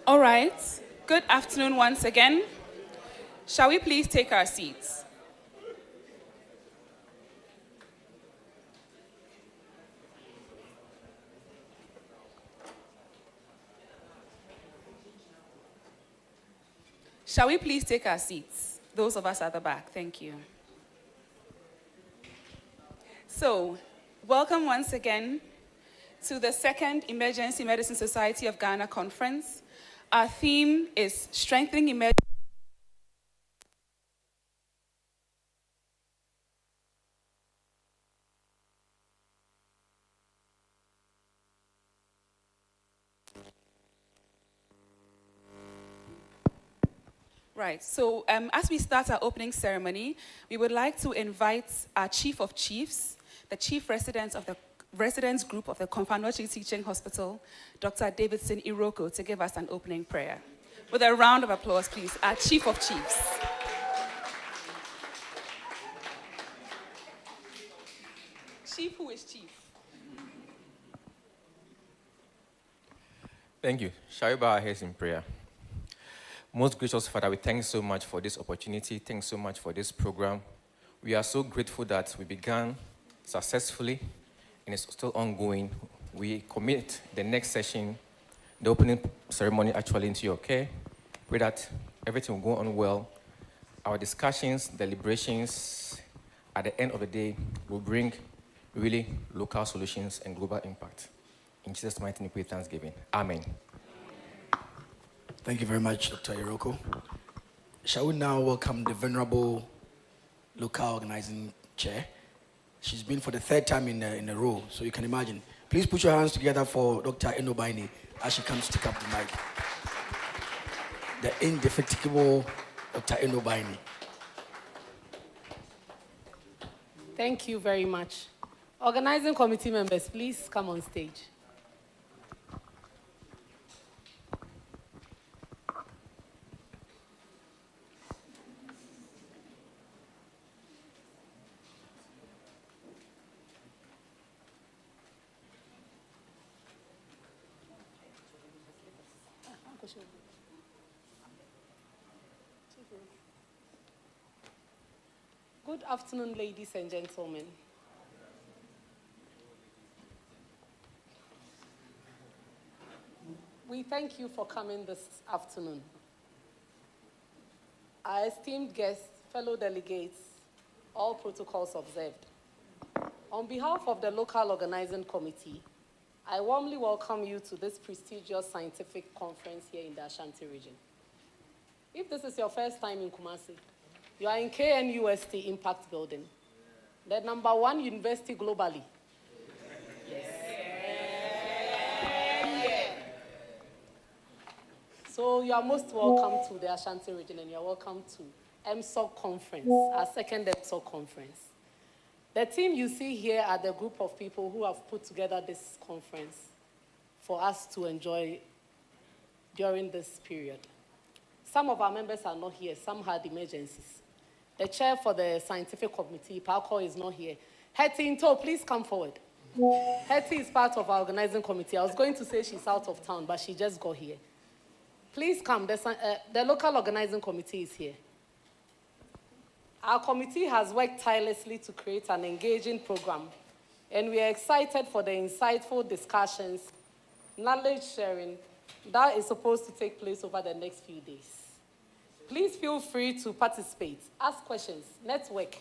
All right. Good afternoon once again. Shall we please take our seats? Shall we please take our seats? Those of us at the back, thank you. So, welcome once again to the second Emergency Medicine Society of Ghana conference. Our theme is Strengthening Emergency. Right, so as we start our opening ceremony, we would like to invite our Chief of Chiefs, the Chief Resident of the Residents Group of the Komfanochi Teaching Hospital, Dr. Davidson Iroko, to give us an opening prayer. With a round of applause, please, our Chief of Chiefs. Chief, who is Chief? Thank you. Shall we bow our heads in prayer? Most gracious Father, we thank you so much for this opportunity. Thanks so much for this program. We are so grateful that we began successfully and it's still ongoing. We commit the next session, the opening ceremony, actually into your care. Pray that everything will go on well. Our discussions, deliberations, at the end of the day, will bring really local solutions and global impact. In Jesus' mighty name, we pray thanksgiving. Amen. Thank you very much, Dr. Iroko. Shall we now welcome the Venerable Local Organizing Chair? She's been for the third time in a row, so you can imagine. Please put your hands together for Dr. Enobaini as she comes to take up the mic. The indefatigable Dr. Enobaini. Thank you very much. Organizing committee members, please come on stage. Good afternoon, ladies and gentlemen. We thank you for coming this afternoon. Our esteemed guests, fellow delegates, all protocols observed. On behalf of the local organizing committee, I warmly welcome you to this prestigious scientific conference here in the Ashanti region. If this is your first time in Kumasi, you are in KNUST Impact Building, the #1 university globally. Yes. So you are most welcome to the Ashanti region and you are welcome to EMSOG conference, our second EMSOG conference. The team you see here are the group of people who have put together this conference for us to enjoy during this period. Some of our members are not here, some had emergencies. The chair for the scientific committee, Parkour, is not here. Hetty Into, please come forward. Hetty is part of our organizing committee. I was going to say she's out of town, but she just got here. Please come, the local organizing committee is here. Our committee has worked tirelessly to create an engaging program, and we are excited for the insightful discussions, knowledge sharing that is supposed to take place over the next few days. Please feel free to participate, ask questions, network,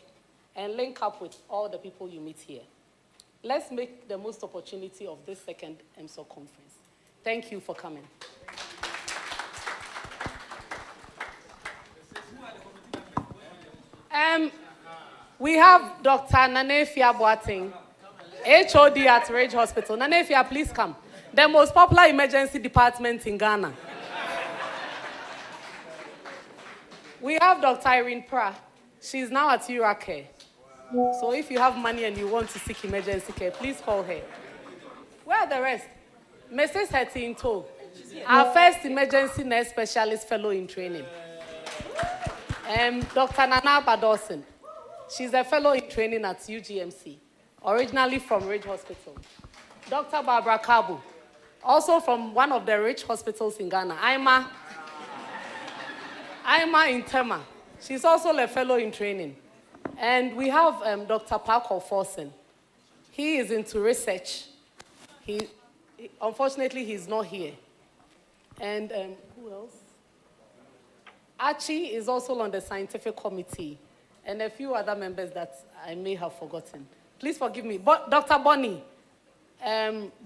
and link up with all the people you meet here. Let's make the most opportunity of this second EMSOG conference. Thank you for coming. We have Dr. Nanefia Boateng, HOD at Ridge Hospital. Nanefia, please come. The most popular emergency department in Ghana. We have Dr. Irene Pra. She's now at Uracare. So if you have money and you want to seek emergency care, please call her. Where are the rest? Mrs. Hetty Into, our first emergency nurse specialist fellow in training. Dr. Nana Badorson. She's a fellow in training at UGMC, originally from Ridge Hospital. Dr. Barbara Kabu, Also from one of the rich hospitals in Ghana, Ima in Tema. She's also a fellow in training. And we have Dr. Parker Forsen. He is into research. Unfortunately, he's not here. And who else? Archie is also on the scientific committee, and a few other members that I may have forgotten. Please forgive me. But Dr. Bonnie.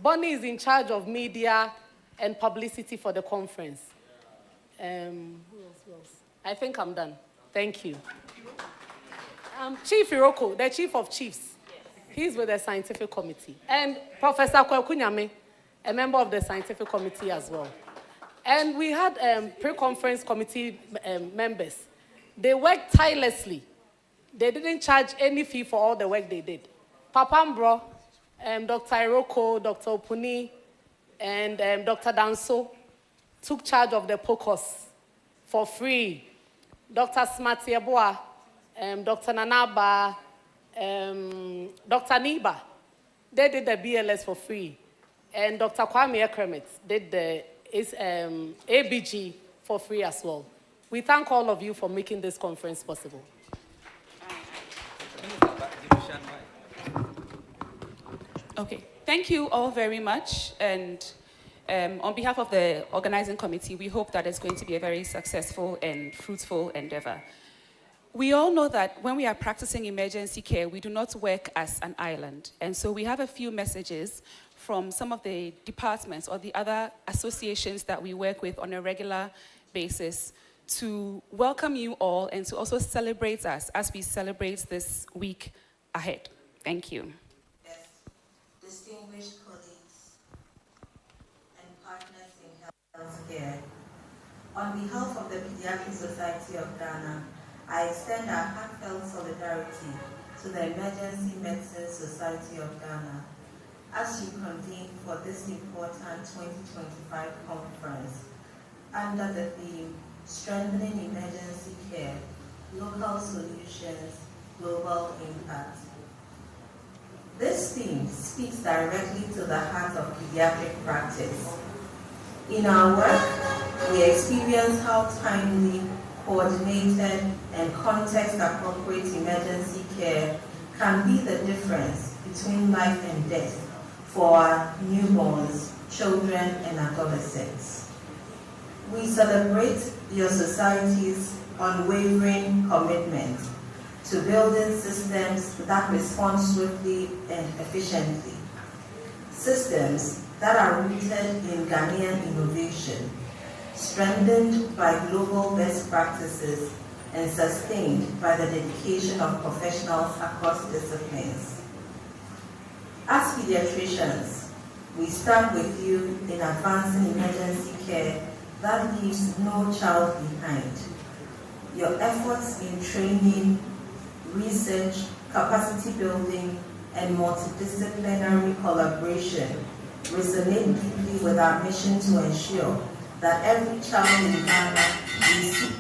Bonnie is in charge of media and publicity for the conference. Who else? I think I'm done. Thank you. Chief Iroko, the chief of chiefs. He's with the scientific committee. And Professor Kwekunyame, a member of the scientific committee as well. And we had pre-conference committee members. They worked tirelessly. They didn't charge any fee for all the work they did. Papambro, Dr. Iroko, Dr. Opuni, and Dr. Danso took charge of the POCOS for free. Dr. Smati Eboa, Dr. Nanaba, Dr. Niba, they did the BLS for free. And Dr. Kwame Ekremet did the ABG for free as well. We thank all of you for making this conference possible. Okay, thank you all very much. And on behalf of the organizing committee, we hope that it's going to be a very successful and fruitful endeavor. We all know that when we are practicing emergency care, we do not work as an island. And so we have a few messages from some of the departments or the other associations that we work with on a regular basis to welcome you all and to also celebrate us as we celebrate this week ahead. Thank you. Yes, distinguished colleagues and partners in healthcare, on behalf of the Pediatric Society of Ghana, I extend our heartfelt solidarity to the Emergency Medicine Society of Ghana as you convene for this important 2025 conference under the theme Strengthening Emergency Care, Local Solutions, Global Impact. This theme speaks directly to the heart of pediatric practice. In our work, we experience how timely, coordinated, and context-appropriate emergency care can be the difference between life and death for our newborns, children, and adolescents. We celebrate your society's unwavering commitment to building systems that respond swiftly and efficiently. Systems that are rooted in Ghanaian innovation, strengthened by global best practices, and sustained by the dedication of professionals across disciplines. As pediatricians, we stand with you in advancing emergency care that leaves no child behind. Your efforts in training, research, capacity building, and multidisciplinary collaboration resonate deeply with our mission to ensure that every child in Ghana receives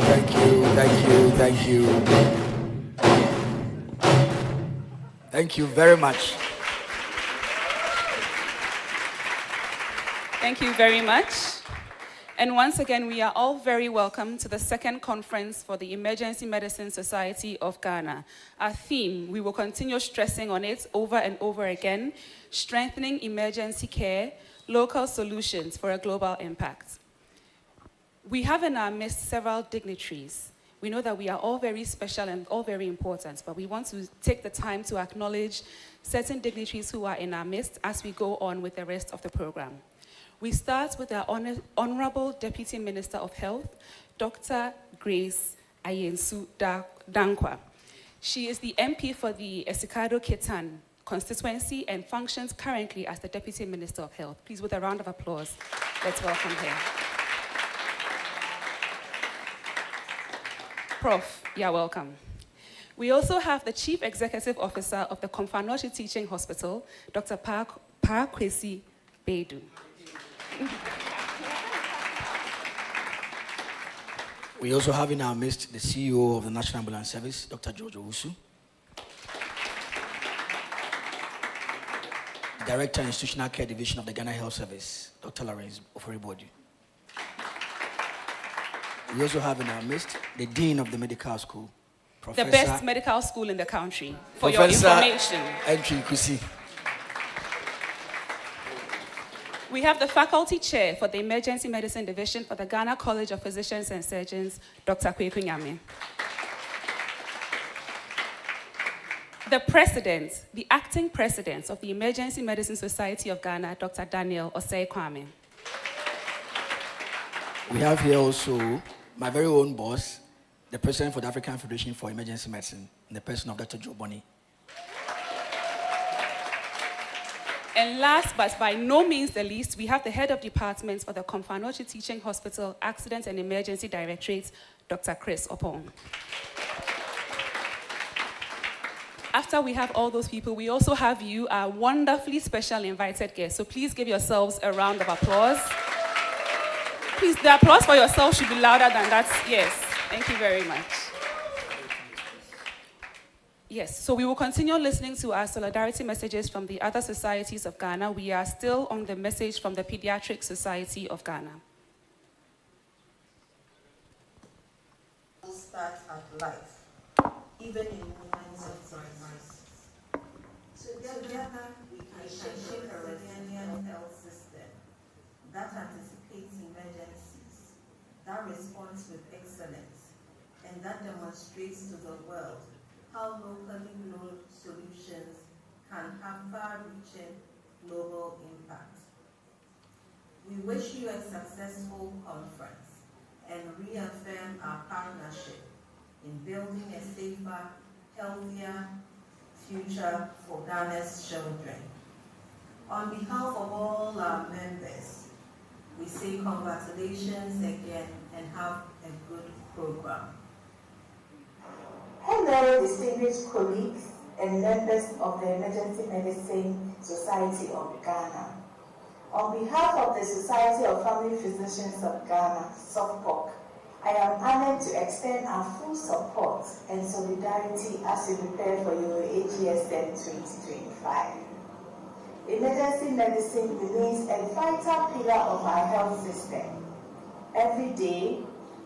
Thank you. Thank you very much. Thank you very much. And once again, we are all very welcome to the second conference for the Emergency Medicine Society of Ghana. Our theme, we will continue stressing on it over and over again, strengthening emergency care, local solutions for a global impact. We have in our midst several dignitaries. We know that we are all very special and all very important, but we want to take the time to acknowledge certain dignitaries who are in our midst as we go on with the rest of the program. We start with our Honorable Deputy Minister of Health, Dr. Grace Ayensu Dankwa. She is the MP for the Esikado Ketan constituency and functions currently as the Deputy Minister of Health. Please, with a round of applause, let's welcome her. Prof, you're welcome. We also have the Chief Executive Officer of the Komfanochi Teaching Hospital, Dr. Kwesi Bedu. We also have in our midst the CEO of the National Ambulance Service, Dr. George Owusu. Director Institutional Care Division of the Ghana Health Service, Dr. Lawrence Oforibodu. We also have in our midst the Dean of the Medical School, Professor... The best medical school in the country, for your information. Entry Kusi. We have the Faculty Chair for the Emergency Medicine Division for the Ghana College of Physicians and Surgeons, Dr. Kweku Nyame. The President, the Acting President of the Emergency Medicine Society of Ghana, Dr. Daniel Osei Kwame. We have here also my very own boss, the President for the African Federation for Emergency Medicine, in the person of Dr. Joe Boni. And last but by no means the least, we have the Head of Department for the Komfanochi Teaching Hospital Accident and Emergency Directorate, Dr. Chris Opong. After we have all those people, we also have you, our wonderfully special invited guests. So please give yourselves a round of applause. Please, the applause for yourself should be louder than that. Yes, thank you very much. Yes, so we will continue listening to our solidarity messages from the other societies of Ghana. We are still on the message from the Pediatric Society of Ghana. We'll start at life, even in moments of crisis. Together, we can shape a resilient health system that anticipates emergencies, that responds with excellence, and that demonstrates to the world how locally known solutions can have far-reaching global impact. We wish you a successful conference and reaffirm our partnership in building a safer, healthier future for Ghana's children. On behalf of all our members, we say congratulations again and have a good program. Hello, distinguished colleagues and members of the Emergency Medicine Society of Ghana. On behalf of the Society of Family Physicians of Ghana, SOFPOC, I am honored to extend our full support and solidarity as we prepare for your AGSM 2025. Emergency medicine remains a vital pillar of our health system. Every day,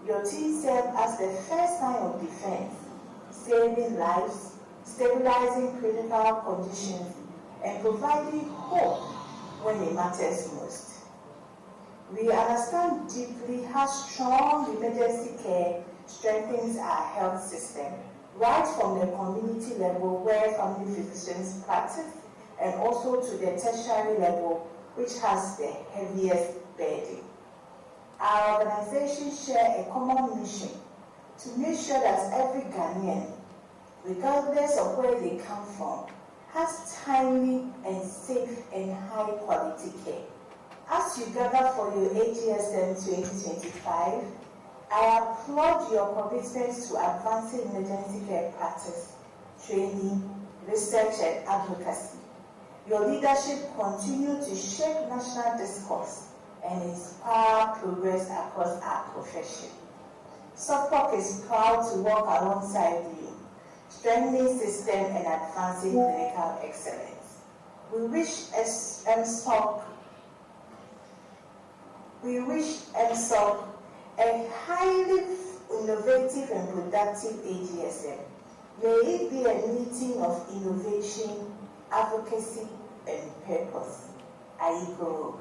your team serves as the first line of defense, saving lives, stabilizing critical conditions, and providing hope when it matters most. We understand deeply how strong emergency care strengthens our health system, right from the community level where family physicians practice, and also to the tertiary level, which has the heaviest burden. Our organization share a common mission to make sure that every Ghanaian, regardless of where they come from, has timely and safe and high quality care. As you gather for your AGSM 2025, I applaud your commitment to advancing emergency care practice, training, research, and advocacy. Your leadership continues to shape national discourse and inspire progress across our profession. SOPOC is proud to work alongside you, strengthening system and advancing clinical excellence. We wish EMSOG a highly innovative and productive AGSM. May it be a meeting of innovation, advocacy, and purpose. Aigoro.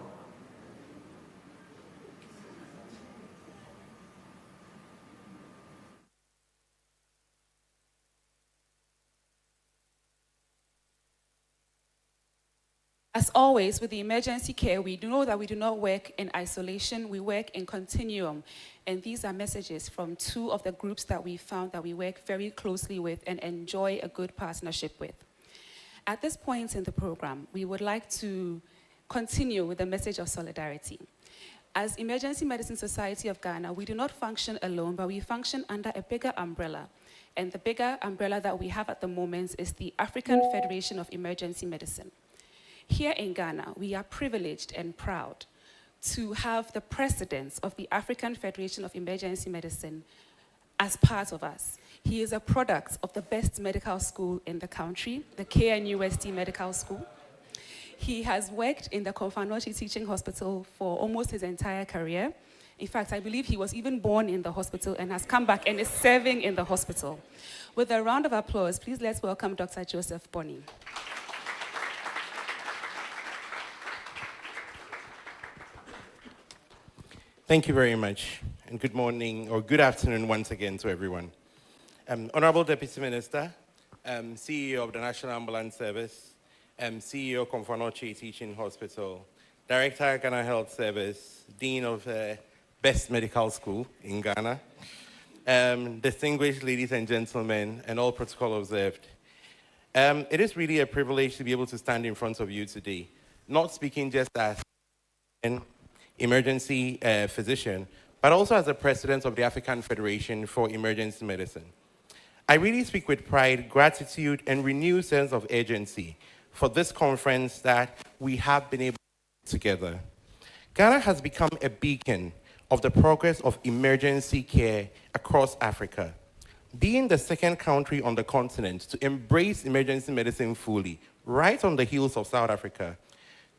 As always, with the emergency care, we know that we do not work in isolation, we work in continuum. And these are messages from two of the groups that we found that we work very closely with and enjoy a good partnership with. At this point in the program, we would like to continue with the message of solidarity. As Emergency Medicine Society of Ghana, we do not function alone, but we function under a bigger umbrella. And the bigger umbrella that we have at the moment is the African Federation of Emergency Medicine. Here in Ghana, we are privileged and proud to have the president of the African Federation of Emergency Medicine as part of us. He is a product of the best medical school in the country, the KNUST Medical School. He has worked in the Konfanochi Teaching Hospital for almost his entire career. In fact, I believe he was even born in the hospital and has come back and is serving in the hospital. With a round of applause, please let's welcome Dr. Joseph Boni. Thank you very much, and good morning or good afternoon once again to everyone. Honorable Deputy Minister, CEO of the National Ambulance Service, CEO of Konfanochi Teaching Hospital, Director Ghana Health Service, Dean of Best Medical School in Ghana, distinguished ladies and gentlemen, and all protocol observed. It is really a privilege to be able to stand in front of you today, not speaking just as an emergency physician, but also as the president of the African Federation for Emergency Medicine. I really speak with pride, gratitude, and renewed sense of urgency for this conference that we have been able to put together. Ghana has become a beacon of the progress of emergency care across Africa, being the second country on the continent to embrace emergency medicine fully, right on the heels of South Africa.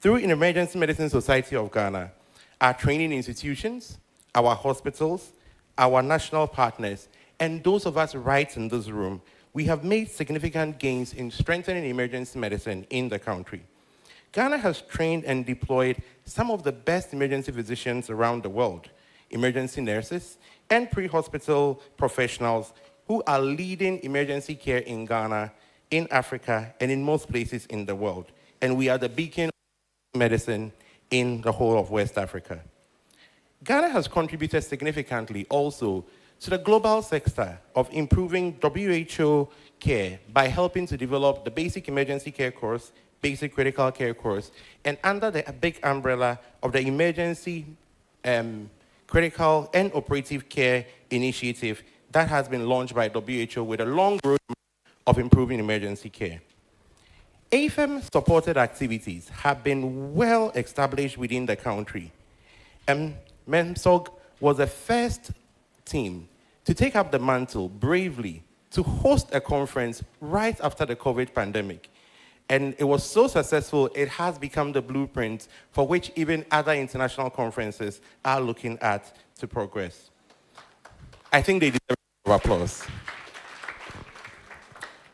Through an Emergency Medicine Society of Ghana, our training institutions, our hospitals, our national partners, and those of us right in this room, we have made significant gains in strengthening emergency medicine in the country. Ghana has trained and deployed some of the best emergency physicians around the world, emergency nurses, and pre-hospital professionals who are leading emergency care in Ghana, in Africa, and in most places in the world. And we are the beacon of medicine in the whole of West Africa. Ghana has contributed significantly also to the global sector of improving WHO care by helping to develop the basic emergency care course, basic critical care course, and under the big umbrella of the emergency critical and operative care initiative that has been launched by WHO with a long road of improving emergency care. AFEM-supported activities have been well established within the country. EMSOG was the first team to take up the mantle bravely to host a conference right after the COVID pandemic. And it was so successful, it has become the blueprint for which even other international conferences are looking at to progress. I think they deserve a round of applause.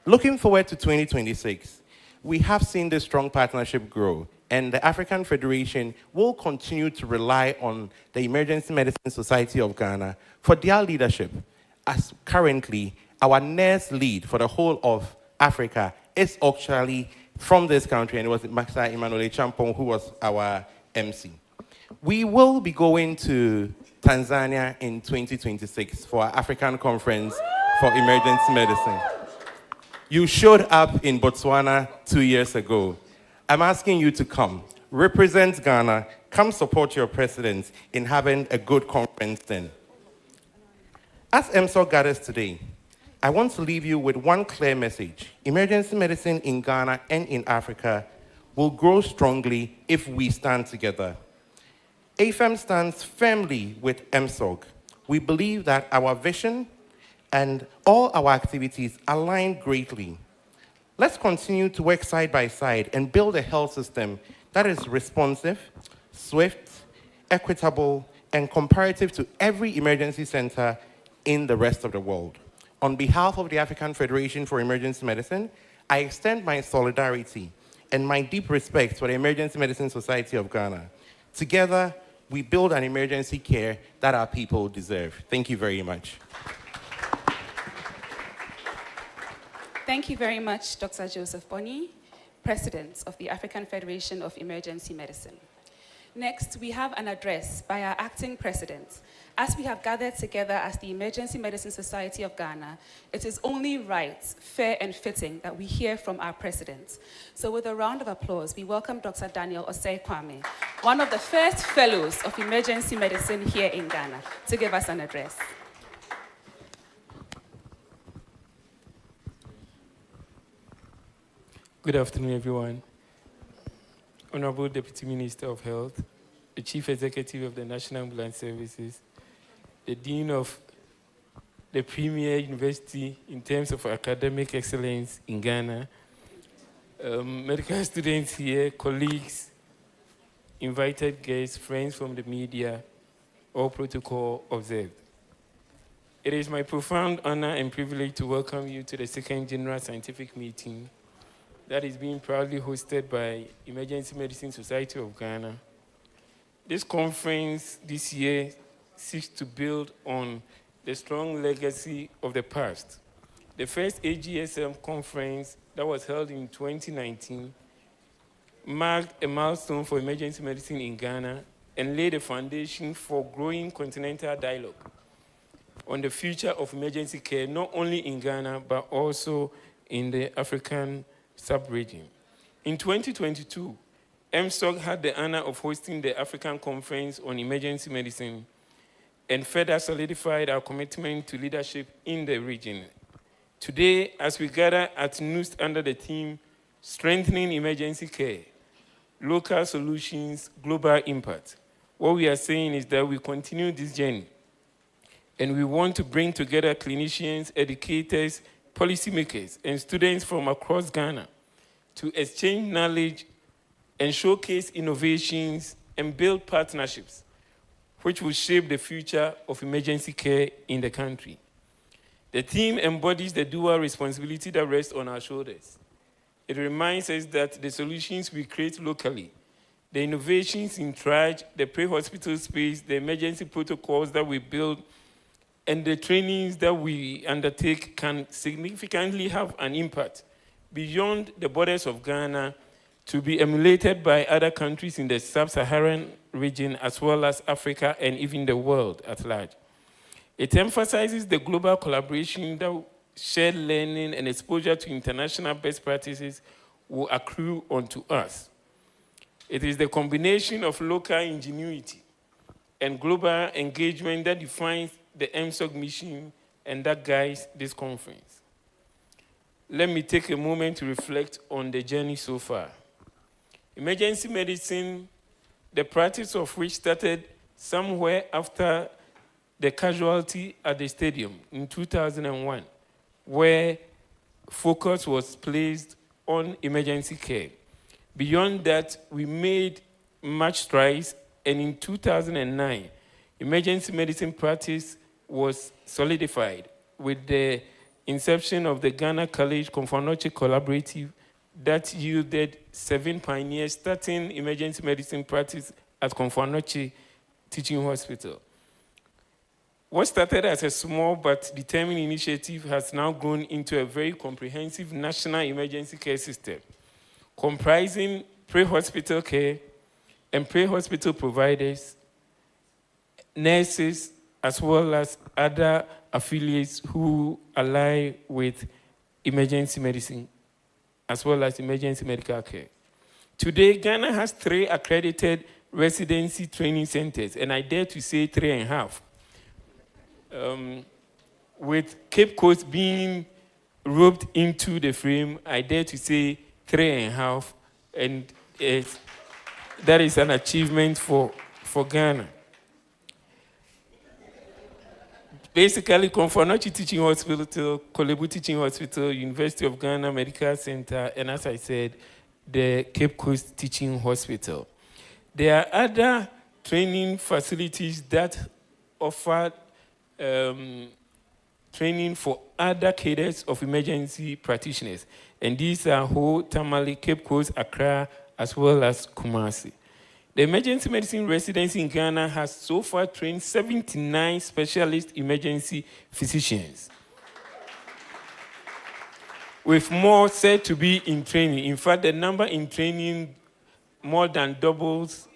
Looking forward to 2026, we have seen this strong partnership grow, and the African Federation will continue to rely on the Emergency Medicine Society of Ghana for their leadership, as currently our nurse lead for the whole of Africa is actually from this country, and it was Master Emmanuel Champong who was our MC. We will be going to Tanzania in 2026 for our African Conference for Emergency Medicine. You showed up in Botswana 2 years ago. I'm asking you to come, represent Ghana, come support your president in having a good conference then. As EMSOG gathers today, I want to leave you with one clear message. Emergency medicine in Ghana and in Africa will grow strongly if we stand together. AFEM stands firmly with EMSOG we believe that our vision and all our activities align greatly. Let's continue to work side by side and build a health system that is responsive, swift, equitable, and comparative to every emergency center in the rest of the world. On behalf of the African Federation for Emergency Medicine, I extend my solidarity and my deep respect for the Emergency Medicine Society of Ghana. Together, we build an emergency care that our people deserve. Thank you very much. Thank you very much, Dr. Joseph Boni, President of the African Federation of Emergency Medicine. Next, we have an address by our acting president. As we have gathered together as the Emergency Medicine Society of Ghana, it is only right, fair, and fitting that we hear from our president. So with a round of applause, we welcome Dr. Daniel Osei Kwame, one of the first fellows of emergency medicine here in Ghana, to give us an address. Good afternoon, everyone. Honorable Deputy Minister of Health, the Chief Executive of the National Ambulance Services, the Dean of the premier university in terms of academic excellence in Ghana, medical students here, colleagues, invited guests, friends from the media, all protocol observed. It is my profound honor and privilege to welcome you to the second General Scientific Meeting that is being proudly hosted by Emergency Medicine Society of Ghana. This conference this year seeks to build on the strong legacy of the past. The first AGSM conference that was held in 2019 marked a milestone for emergency medicine in Ghana and laid a foundation for growing continental dialogue on the future of emergency care, not only in Ghana, but also in the African sub-region. In 2022, EMSOG had the honor of hosting the African Conference on Emergency Medicine and further solidified our commitment to leadership in the region. Today, as we gather at NUST under the theme, Strengthening Emergency Care, Local Solutions, Global Impact, what we are saying is that we continue this journey and we want to bring together clinicians, educators, policymakers, and students from across Ghana to exchange knowledge and showcase innovations and build partnerships which will shape the future of emergency care in the country. The theme embodies the dual responsibility that rests on our shoulders. It reminds us that the solutions we create locally, the innovations in triage, the pre-hospital space, the emergency protocols that we build, and the trainings that we undertake can significantly have an impact beyond the borders of Ghana to be emulated by other countries in the sub-Saharan region as well as Africa and even the world at large. It emphasizes the global collaboration that shared learning and exposure to international best practices will accrue onto us. It is the combination of local ingenuity and global engagement that defines the EMSOG mission and that guides this conference. Let me take a moment to reflect on the journey so far. Emergency medicine, the practice of which started somewhere after the casualty at the stadium in 2001, where focus was placed on emergency care. Beyond that, we made much strides, and in 2009, emergency medicine practice was solidified with the inception of the Ghana College Confanoche Collaborative that yielded 7 pioneers starting emergency medicine practice at Confanoche Teaching Hospital. What started as a small but determined initiative has now grown into a very comprehensive national emergency care system, comprising pre-hospital care and pre-hospital providers, nurses, as well as other affiliates who ally with emergency medicine, as well as emergency medical care. Today, Ghana has 3 accredited residency training centers, and I dare to say 3.5. With Cape Coast being roped into the frame, I dare to say 3.5, and that is an achievement for Ghana. basically, Konfanochi Teaching Hospital, Kolebu Teaching Hospital, University of Ghana Medical Center, and as I said, the Cape Coast Teaching Hospital. There are other training facilities that offer training for other cadres of emergency practitioners. And these are Ho, Tamale, Cape Coast, Accra, as well as Kumasi. The emergency medicine residency in Ghana has so far trained 79 specialist emergency physicians, with more said to be in training. In fact, the number in training more than doubles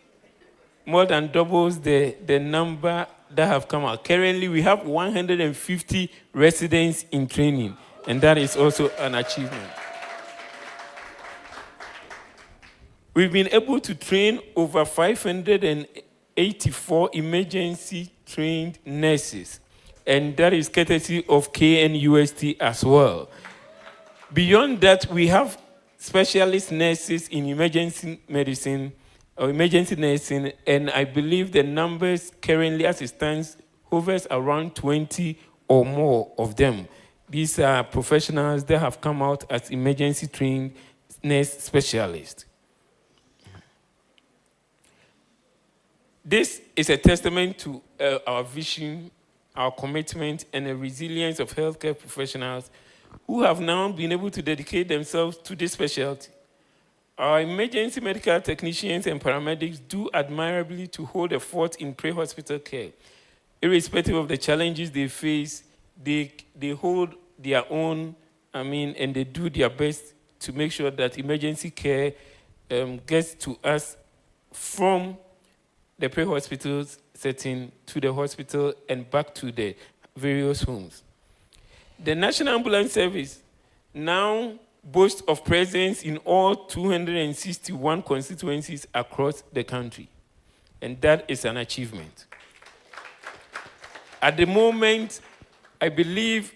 the number that have come out. Currently, we have 150 residents in training, and that is also an achievement. We've been able to train over 584 emergency-trained nurses, and that is courtesy of KNUST as well. Beyond that, we have specialist nurses in emergency medicine, or emergency nursing, and I believe the numbers currently as it stands hovers around 20 or more of them. These are professionals that have come out as emergency trained nurse specialists. This is a testament to our vision, our commitment, and the resilience of healthcare professionals who have now been able to dedicate themselves to this specialty. Our emergency medical technicians and paramedics do admirably to hold a fort in pre-hospital care. Irrespective of the challenges they face, they hold their own, and they do their best to make sure that emergency care gets to us from the pre-hospital setting to the hospital and back to the various homes. The National Ambulance Service now boasts of presence in all 261 constituencies across the country, and that is an achievement. At the moment, I believe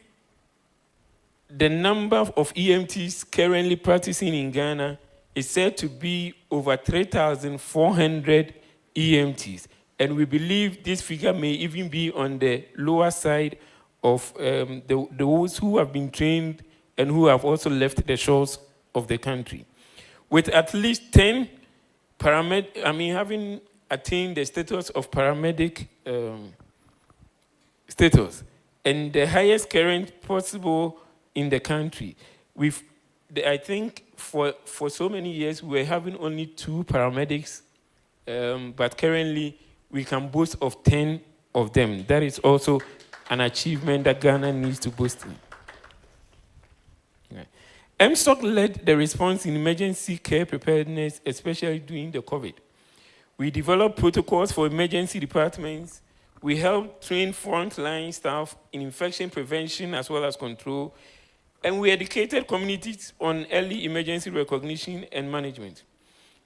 the number of EMTs currently practicing in Ghana is said to be over 3,400 EMTs, and we believe this figure may even be on the lower side of those who have been trained and who have also left the shores of the country. With at least 10 having attained the status of paramedic status, and the highest current possible in the country. I think for so many years, we were having only 2 paramedics, but currently we can boast of 10 of them. That is also an achievement that Ghana needs to boast in. EMSOG led the response in emergency care preparedness, especially during the COVID. We developed protocols for emergency departments. We helped train frontline staff in infection prevention as well as control. And we educated communities on early emergency recognition and management.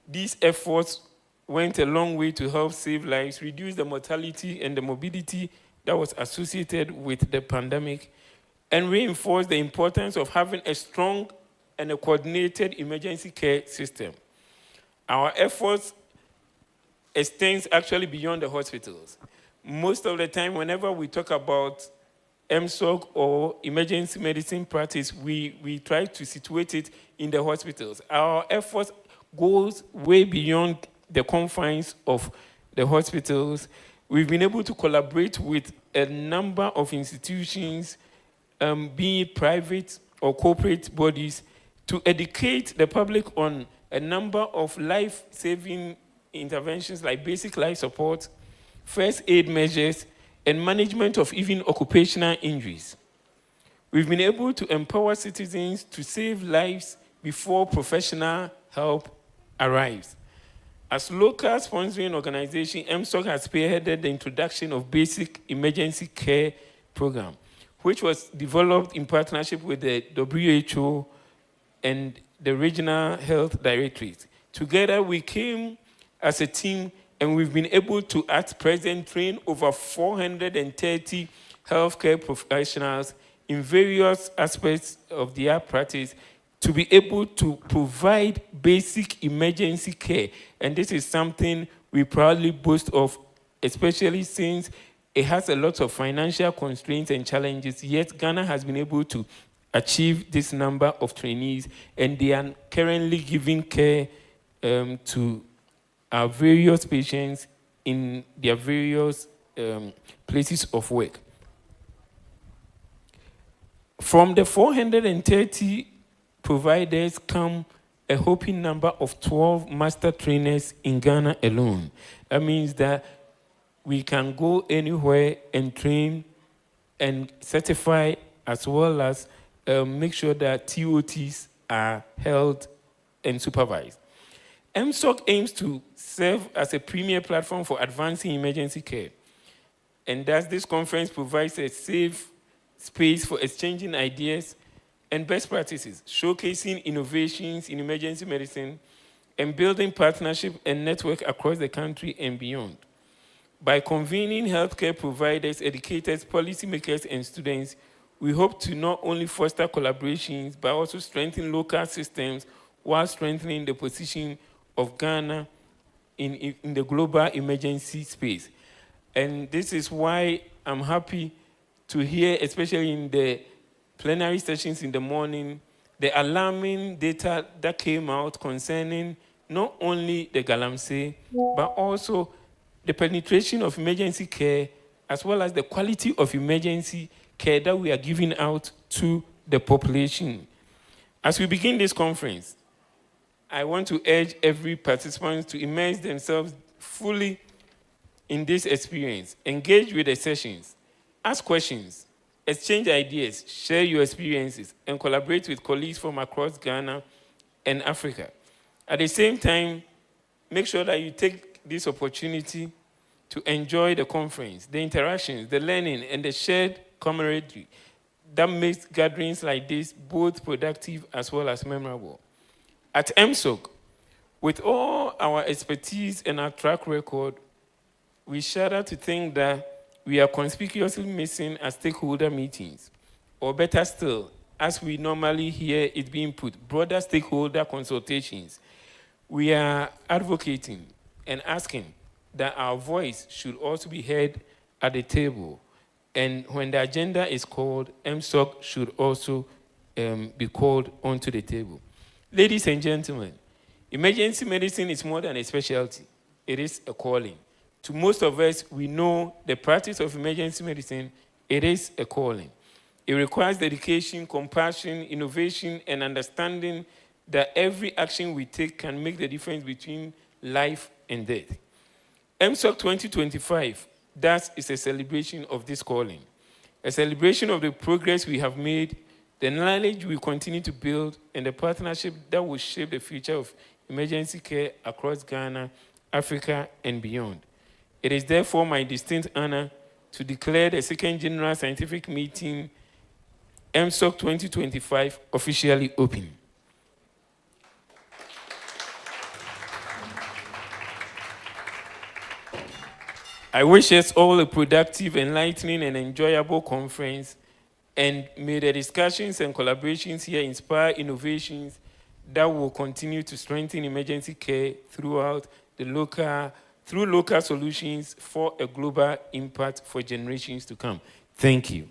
These efforts went a long way to help save lives, reduce the mortality and the morbidity that was associated with the pandemic, and reinforce the importance of having a strong and a coordinated emergency care system. Our efforts extends actually beyond the hospitals. Most of the time, whenever we talk about EMSOG or emergency medicine practice, we try to situate it in the hospitals. Our efforts goes way beyond the confines of the hospitals. We've been able to collaborate with a number of institutions, be it private or corporate bodies, to educate the public on a number of life-saving interventions like basic life support, first aid measures, and management of even occupational injuries. We've been able to empower citizens to save lives before professional help arrives. As local sponsoring organization, EMSOG has spearheaded the introduction of basic emergency care program, which was developed in partnership with the WHO and the regional health directorates. Together, we came as a team, and we've been able to, at present, train over 430 healthcare professionals in various aspects of their practice to be able to provide basic emergency care. And this is something we proudly boast of, especially since it has a lot of financial constraints and challenges, yet Ghana has been able to achieve this number of trainees, and they are currently giving care to our various patients in their various places of work. From the 430 providers come a hoping number of 12 master trainers in Ghana alone. That means that we can go anywhere and train and certify, as well as make sure that TOTs are held and supervised. EMSOG aims to serve as a premier platform for advancing emergency care. And thus this conference provides a safe space for exchanging ideas and best practices, showcasing innovations in emergency medicine, and building partnership and network across the country and beyond. By convening healthcare providers, educators, policymakers, and students, we hope to not only foster collaborations, but also strengthen local systems while strengthening the position of Ghana in the global emergency space. And this is why I'm happy to hear, especially in the plenary sessions in the morning, the alarming data that came out concerning not only the Galamsey, but also the penetration of emergency care, as well as the quality of emergency care that we are giving out to the population. As we begin this conference, I want to urge every participant to immerse themselves fully in this experience, engage with the sessions, ask questions, exchange ideas, share your experiences, and collaborate with colleagues from across Ghana and Africa. At the same time, make sure that you take this opportunity to enjoy the conference, the interactions, the learning, and the shared camaraderie that makes gatherings like this both productive as well as memorable. At EMSOG, with all our expertise and our track record, we shudder to think that we are conspicuously missing at stakeholder meetings, or better still, as we normally hear it being put, broader stakeholder consultations. We are advocating and asking that our voice should also be heard at the table. And when the agenda is called, EMSOG should also be called onto the table. Ladies and gentlemen, emergency medicine is more than a specialty. It is a calling. To most of us, we know the practice of emergency medicine, it is a calling. It requires dedication, compassion, innovation, and understanding that every action we take can make the difference between life and death. EMSOG 2025, that is a celebration of this calling, a celebration of the progress we have made, the knowledge we continue to build, and the partnership that will shape the future of emergency care across Ghana, Africa, and beyond. It is therefore my distinct honor to declare the second General Scientific Meeting, EMSOG 2025, officially open. I wish us all a productive, enlightening, and enjoyable conference, and may the discussions and collaborations here inspire innovations that will continue to strengthen emergency care through local solutions for a global impact for generations to come. Thank you.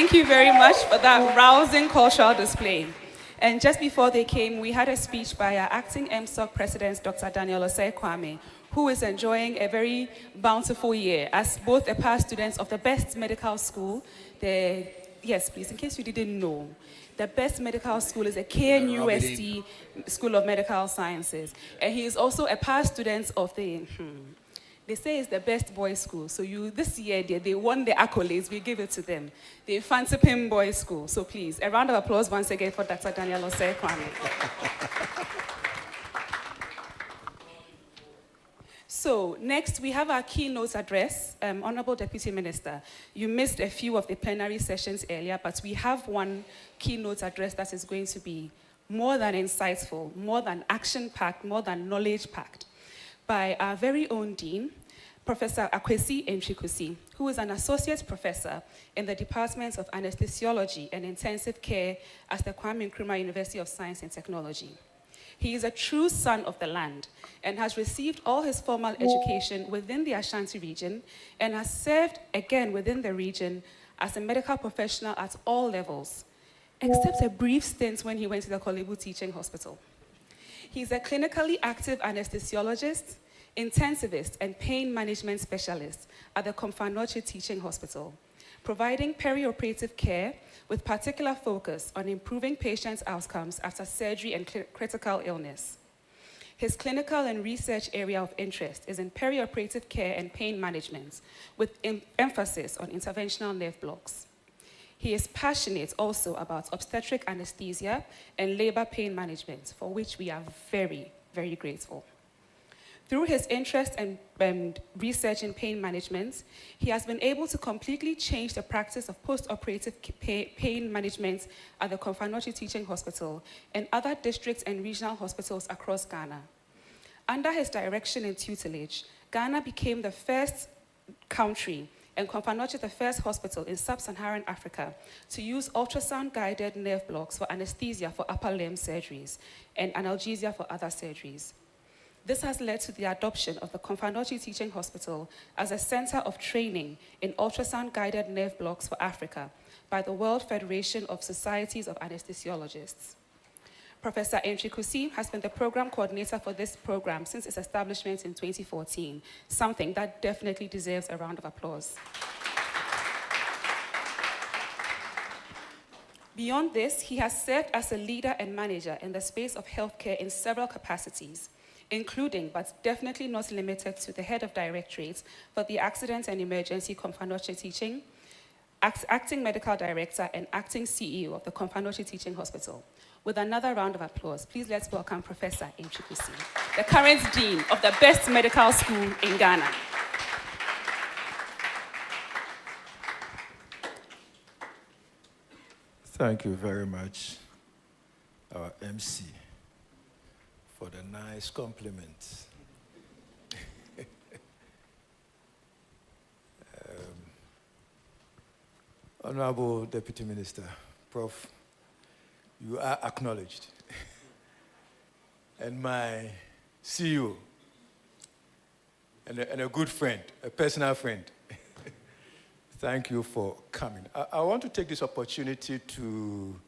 Thank you very much for that rousing cultural display. And just before they came, we had a speech by our acting EMSOG president, Dr. Daniel Osei Kwame, who is enjoying a very bountiful year as both a past student of the best medical school. Yes, please, in case you didn't know, the best medical school is the KNUST School of Medical Sciences. And he is also a past student of the... They say it's the best boys' school. So this year, they won the accolades. We give it to them. The Fantipim Boys' School. So please, a round of applause once again for Dr. Daniel Osei Kwame. So next, we have our keynote address. Honorable Deputy Minister, you missed a few of the plenary sessions earlier, but we have one keynote address that is going to be more than insightful, more than action-packed, more than knowledge-packed, by our very own Dean, Professor Akwesi Entrikusi, who is an associate professor in the Department of Anesthesiology and Intensive Care at the Kwame Nkrumah University of Science and Technology. He is a true son of the land and has received all his formal education within the Ashanti region and has served again within the region as a medical professional at all levels, except a brief stint when he went to the Kolebu Teaching Hospital. He's a clinically active anesthesiologist, intensivist, and pain management specialist at the Komfanoche Teaching Hospital, providing perioperative care with particular focus on improving patients' outcomes after surgery and critical illness. His clinical and research area of interest is in perioperative care and pain management, with emphasis on interventional nerve blocks. He is passionate also about obstetric anesthesia and labor pain management, for which we are very, very grateful. Through his interest and research in pain management, he has been able to completely change the practice of post-operative pain management at the Komfanoche Teaching Hospital and other districts and regional hospitals across Ghana. Under his direction and tutelage, Ghana became the first country and Komfanoche the first hospital in sub-Saharan Africa to use ultrasound-guided nerve blocks for anesthesia for upper limb surgeries and analgesia for other surgeries. This has led to the adoption of the Komfanoche Teaching Hospital as a center of training in ultrasound-guided nerve blocks for Africa by the World Federation of Societies of Anesthesiologists. Professor Entrikusi has been the program coordinator for this program since its establishment in 2014, something that definitely deserves a round of applause. Beyond this, he has served as a leader and manager in the space of healthcare in several capacities, including, but definitely not limited to, the head of directorate for the Accident and Emergency Komfanoche Teaching, acting medical director and acting CEO of the Komfanoche Teaching Hospital. With another round of applause, please let's welcome Professor Entrikusi, the current dean of the best medical school in Ghana. Thank you very much, our MC, for the nice compliments. Honorable Deputy Minister, Prof, you are acknowledged. And my CEO, and a good friend, a personal friend, thank you for coming. I want to take this opportunity to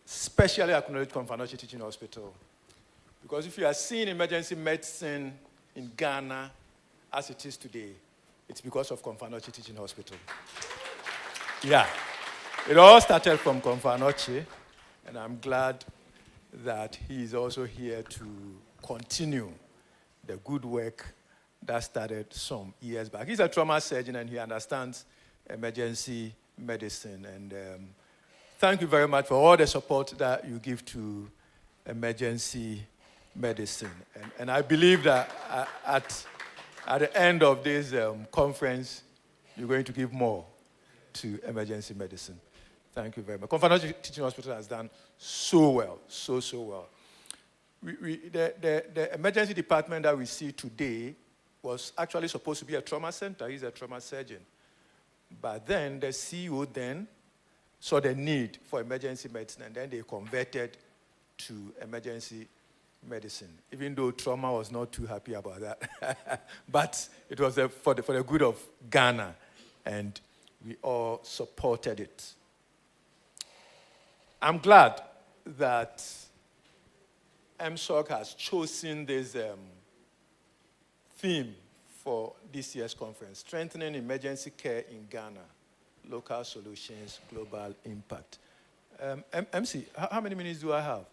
specially acknowledge Komfanoche Teaching Hospital. Because if you are seeing emergency medicine in Ghana as it is today, it's because of Komfanoche Teaching Hospital. Yeah. It all started from Komfanoche, and I'm glad that he is also here to continue the good work that started some years back. He's a trauma surgeon, and he understands emergency medicine. And thank you very much for all the support that you give to emergency medicine. And I believe that at the end of this conference, you're going to give more to emergency medicine. Thank you very much. Komfanoche Teaching Hospital has done so well, so well. The emergency department that we see today was actually supposed to be a trauma center. He's a trauma surgeon. But then the CEO then saw the need for emergency medicine, and then they converted to emergency medicine, even though trauma was not too happy about that. But it was for the good of Ghana. And We all supported it. I'm glad that EMSOG has chosen this theme for this year's conference, Strengthening Emergency Care in Ghana, Local Solutions, Global Impact. MC, how many minutes do I have?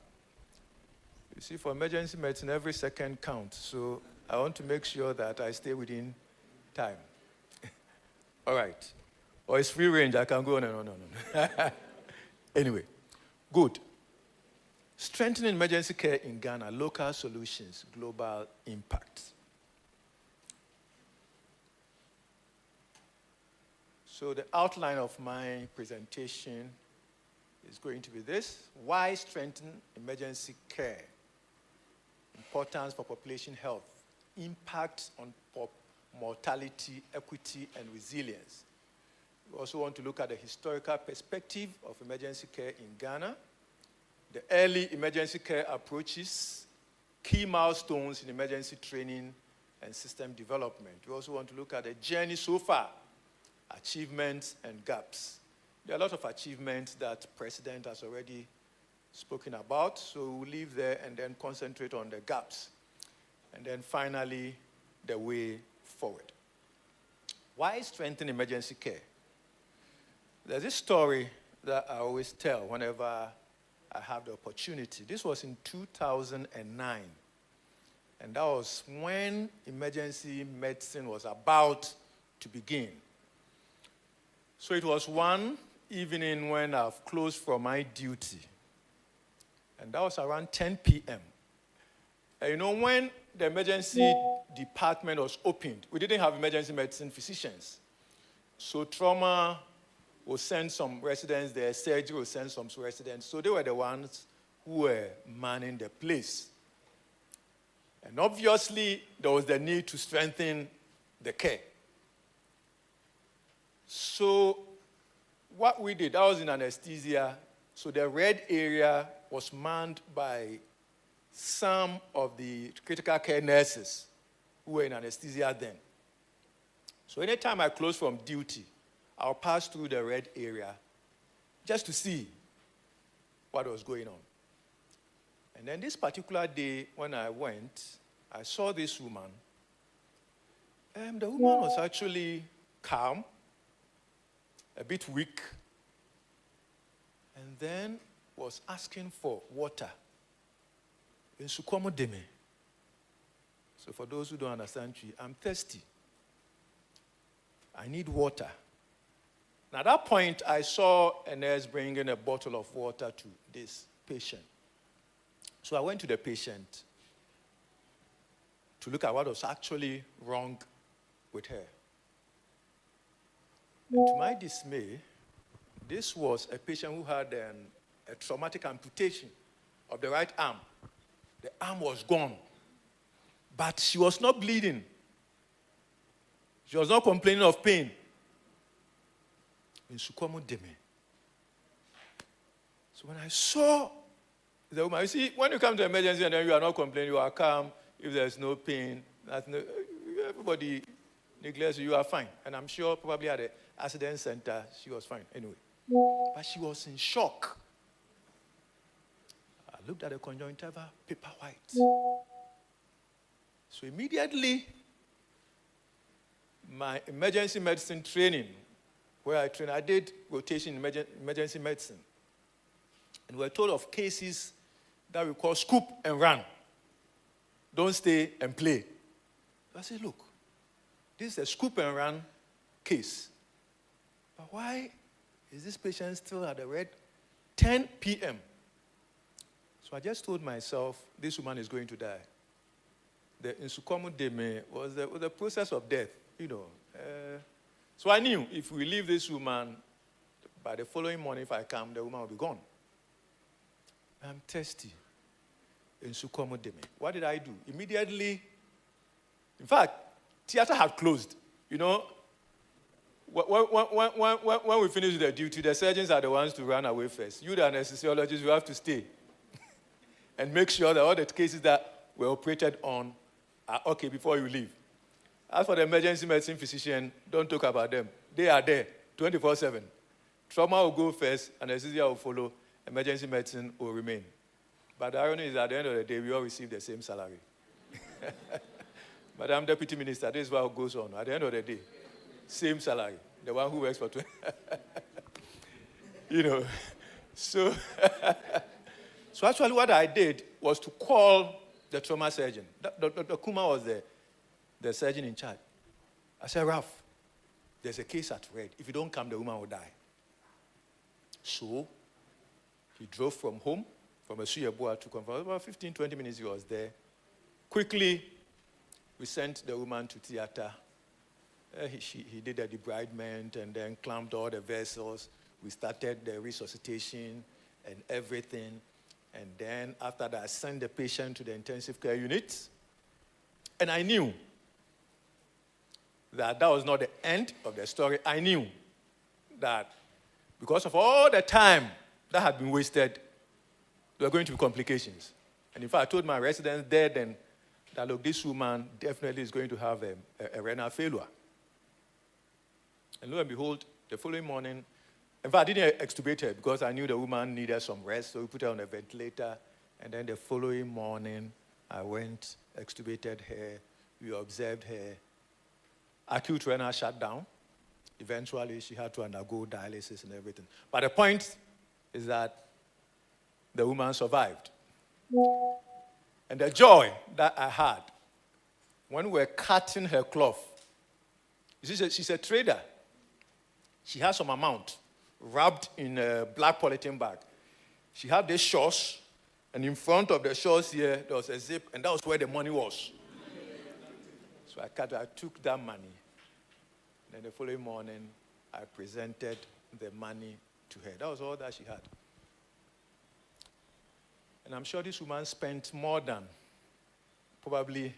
You see, for emergency medicine, every second counts, so I want to make sure that I stay within time. All right. Or it's free range, I can go on and on and on. Anyway, good. Strengthening emergency care in Ghana, local solutions, global impact. So the outline of my presentation is going to be this: why strengthen emergency care? Importance for population health, impact on mortality, equity, and resilience. We also want to look at the historical perspective of emergency care in Ghana, the early emergency care approaches, key milestones in emergency training and system development. We also want to look at the journey so far, achievements and gaps. There are a lot of achievements that the President has already spoken about, so we'll leave there and then concentrate on the gaps. And then finally, the way forward. Why strengthen emergency care? There's this story that I always tell whenever I have the opportunity. This was in 2009. And that was when emergency medicine was about to begin. So it was one evening when I've closed from my duty. And that was around 10 p.m. And you know, when the emergency department was opened, we didn't have emergency medicine physicians. So trauma will send some residents there, surgery will send some residents. So they were the ones who were manning the place. And obviously, there was the need to strengthen the care. So what we did, that was in anesthesia. So the red area was manned by some of the critical care nurses who were in anesthesia then. So anytime I closed from duty, I'll pass through the red area just to see what was going on. And then this particular day when I went, I saw this woman. And the woman was actually calm, a bit weak, and then was asking for water. In Sukomo Deme. So for those who don't understand, I'm thirsty. I need water. Now, at that point, I saw a nurse bringing a bottle of water to this patient. So I went to the patient to look at what was actually wrong with her. And to my dismay, this was a patient who had a traumatic amputation of the right arm. The arm was gone, but she was not bleeding. She was not complaining of pain. In Sukomo Deme. So when I saw the woman, you see, when you come to emergency and then you are not complaining, you are calm, if there's no pain, everybody neglects you, you are fine. And I'm sure probably at the accident center, she was fine anyway. But she was in shock. I looked at the conjunctiva, paper white. So immediately, my emergency medicine training, where I did rotation in emergency medicine. And we're told of cases that we call scoop and run. Don't stay and play. So I said, look, this is a scoop and run case. But why is this patient still at the red? 10 p.m. So I just told myself, this woman is going to die. The Insukomu Deme was the process of death, you know. So I knew if we leave this woman, by the following morning, if I come, the woman will be gone. I'm thirsty. Insukomu Deme. What did I do? Immediately, in fact, theater had closed. You know, when we finish the duty, the surgeons are the ones to run away first. You, the anesthesiologists, you have to stay and make sure that all the cases that were operated on are okay before you leave. As for the emergency medicine physician, don't talk about them. They are there. 24/7. Trauma will go first, anesthesia will follow, emergency medicine will remain. But the irony is at the end of the day, we all receive the same salary. Madam Deputy Minister, this is what goes on. At the end of the day, same salary. The one who works for 20. So, so actually what I did was to call the trauma surgeon. Dr. Kuma was the surgeon in charge. I said, Ralph, there's a case at Red. If you don't come, the woman will die. So he drove from home, from Esuyeboa to Conference. About 15, 20 minutes he was there. Quickly, we sent the woman to theater. He did the debridement and then clamped all the vessels. We started the resuscitation and everything. And then after that, I sent the patient to the intensive care unit. And I knew that was not the end of the story. I knew that because of all the time that had been wasted, there were going to be complications. And in fact, I told my residents there then that, look, this woman definitely is going to have a renal failure. And lo and behold, the following morning, in fact, I didn't extubate her because I knew the woman needed some rest, so we put her on a ventilator. And then the following morning, I went, extubated her, we observed her. Acute renal shutdown. Eventually, she had to undergo dialysis and everything. But the point is that the woman survived. And the joy that I had when we were cutting her cloth, she's a trader. She has some amount wrapped in a black polythene bag. She had this shorts, and in front of the shorts here, there was a zip, and that was where the money was. So I took that money. Then the following morning, I presented the money to her. That was all that she had. And I'm sure this woman spent more than probably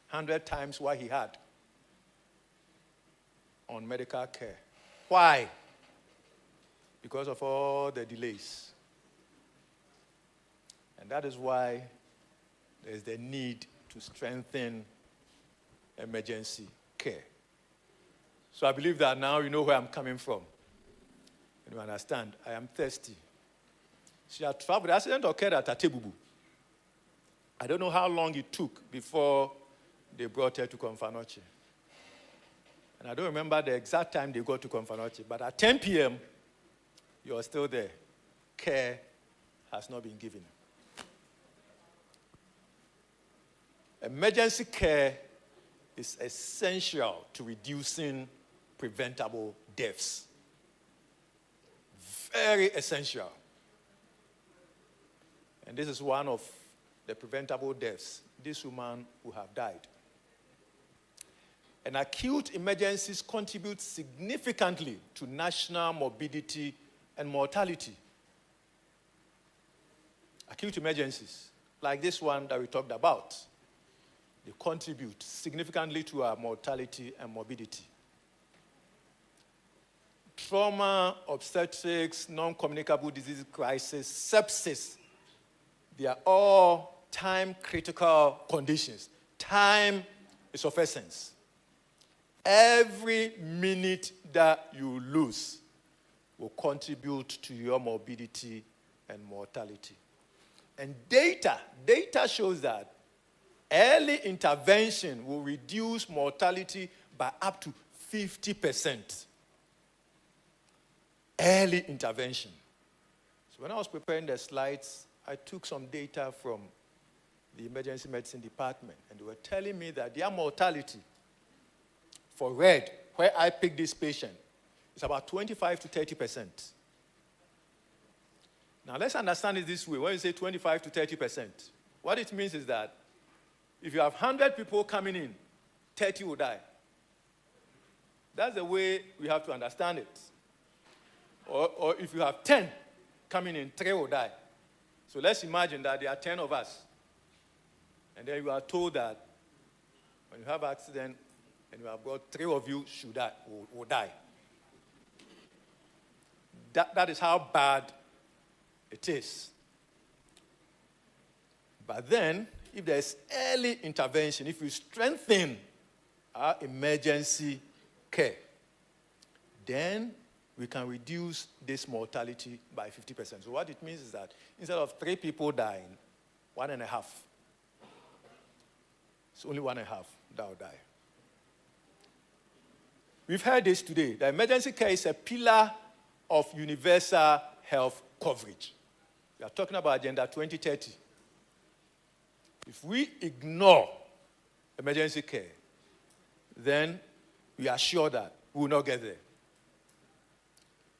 100 times what he had on medical care. Why? Because of all the delays. And that is why there's the need to strengthen emergency care. So I believe that now you know where I'm coming from. And you understand, I am thirsty. She had traveled. The accident occurred at Atebubu. I don't know how long it took before they brought her to Confanoche. And I don't remember the exact time they got to Confanoche, but at 10 p.m., you are still there. Care has not been given. Emergency care is essential to reducing preventable deaths. Very essential. And this is one of the preventable deaths. This woman would have died. And acute emergencies contribute significantly to national morbidity and mortality. Acute emergencies, like this one that we talked about, they contribute significantly to our mortality and morbidity. Trauma, obstetrics, non-communicable disease crisis, sepsis, they are all time-critical conditions. Time is of essence. Every minute that you lose will contribute to your morbidity and mortality. And data shows that early intervention will reduce mortality by up to 50%. Early intervention. So when I was preparing the slides, I took some data from the emergency medicine department, and they were telling me that their mortality for Red, where I picked this patient, is about 25 to 30%. Now let's understand it this way. When you say 25 to 30%, what it means is that if you have 100 people coming in, 30 will die. That's the way we have to understand it. Or if you have 10 coming in, 3 will die. So let's imagine that there are 10 of us. And then you are told that when you have an accident and you have got 3 of you will die. That is how bad it is. But then, if there's early intervention, if we strengthen our emergency care, then we can reduce this mortality by 50%. So what it means is that instead of 3 people dying, 1.5. It's only 1.5 that will die. We've heard this today. The emergency care is a pillar of universal health coverage. We are talking about Agenda 2030. If we ignore emergency care, then we are sure that we will not get there.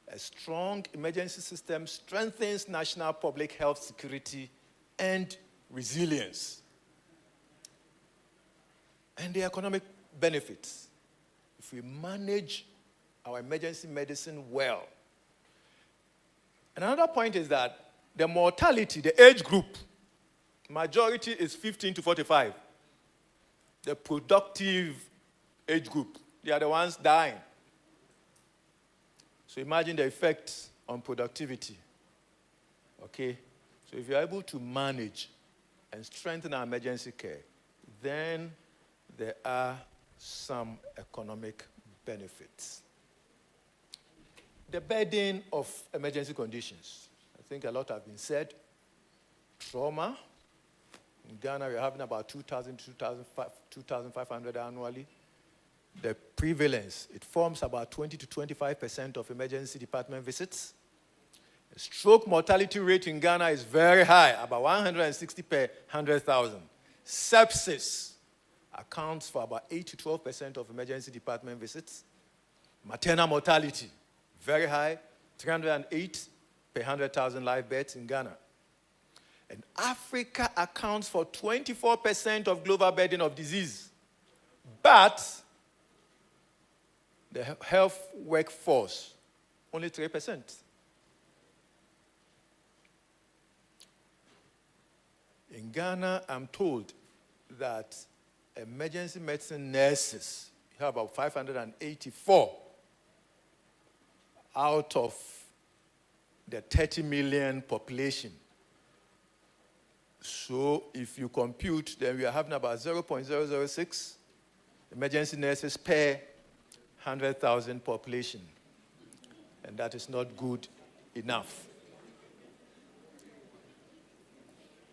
A strong emergency system strengthens national public health security and resilience. And the economic benefits. If we manage our emergency medicine well. And another point is that the mortality, the age group, majority is 15 to 45. The productive age group, they are the ones dying. So imagine the effect on productivity. Okay? So if you're able to manage and strengthen our emergency care, then there are some economic benefits. The burden of emergency conditions. I think a lot have been said. Trauma. In Ghana, we're having about 2,000 to 2,500 annually. The prevalence, it forms about 20 to 25% of emergency department visits. The stroke mortality rate in Ghana is very high, about 160 per 100,000. Sepsis accounts for about 8 to 12% of emergency department visits. Maternal mortality, very high, 308 per 100,000 live births in Ghana. And Africa accounts for 24% of global burden of disease. But the health workforce, only 3%. In Ghana, I'm told that emergency medicine nurses, we have about 584 out of the 30 million population. So if you compute, then we are having about 0.006 emergency nurses per 100,000 population. And that is not good enough.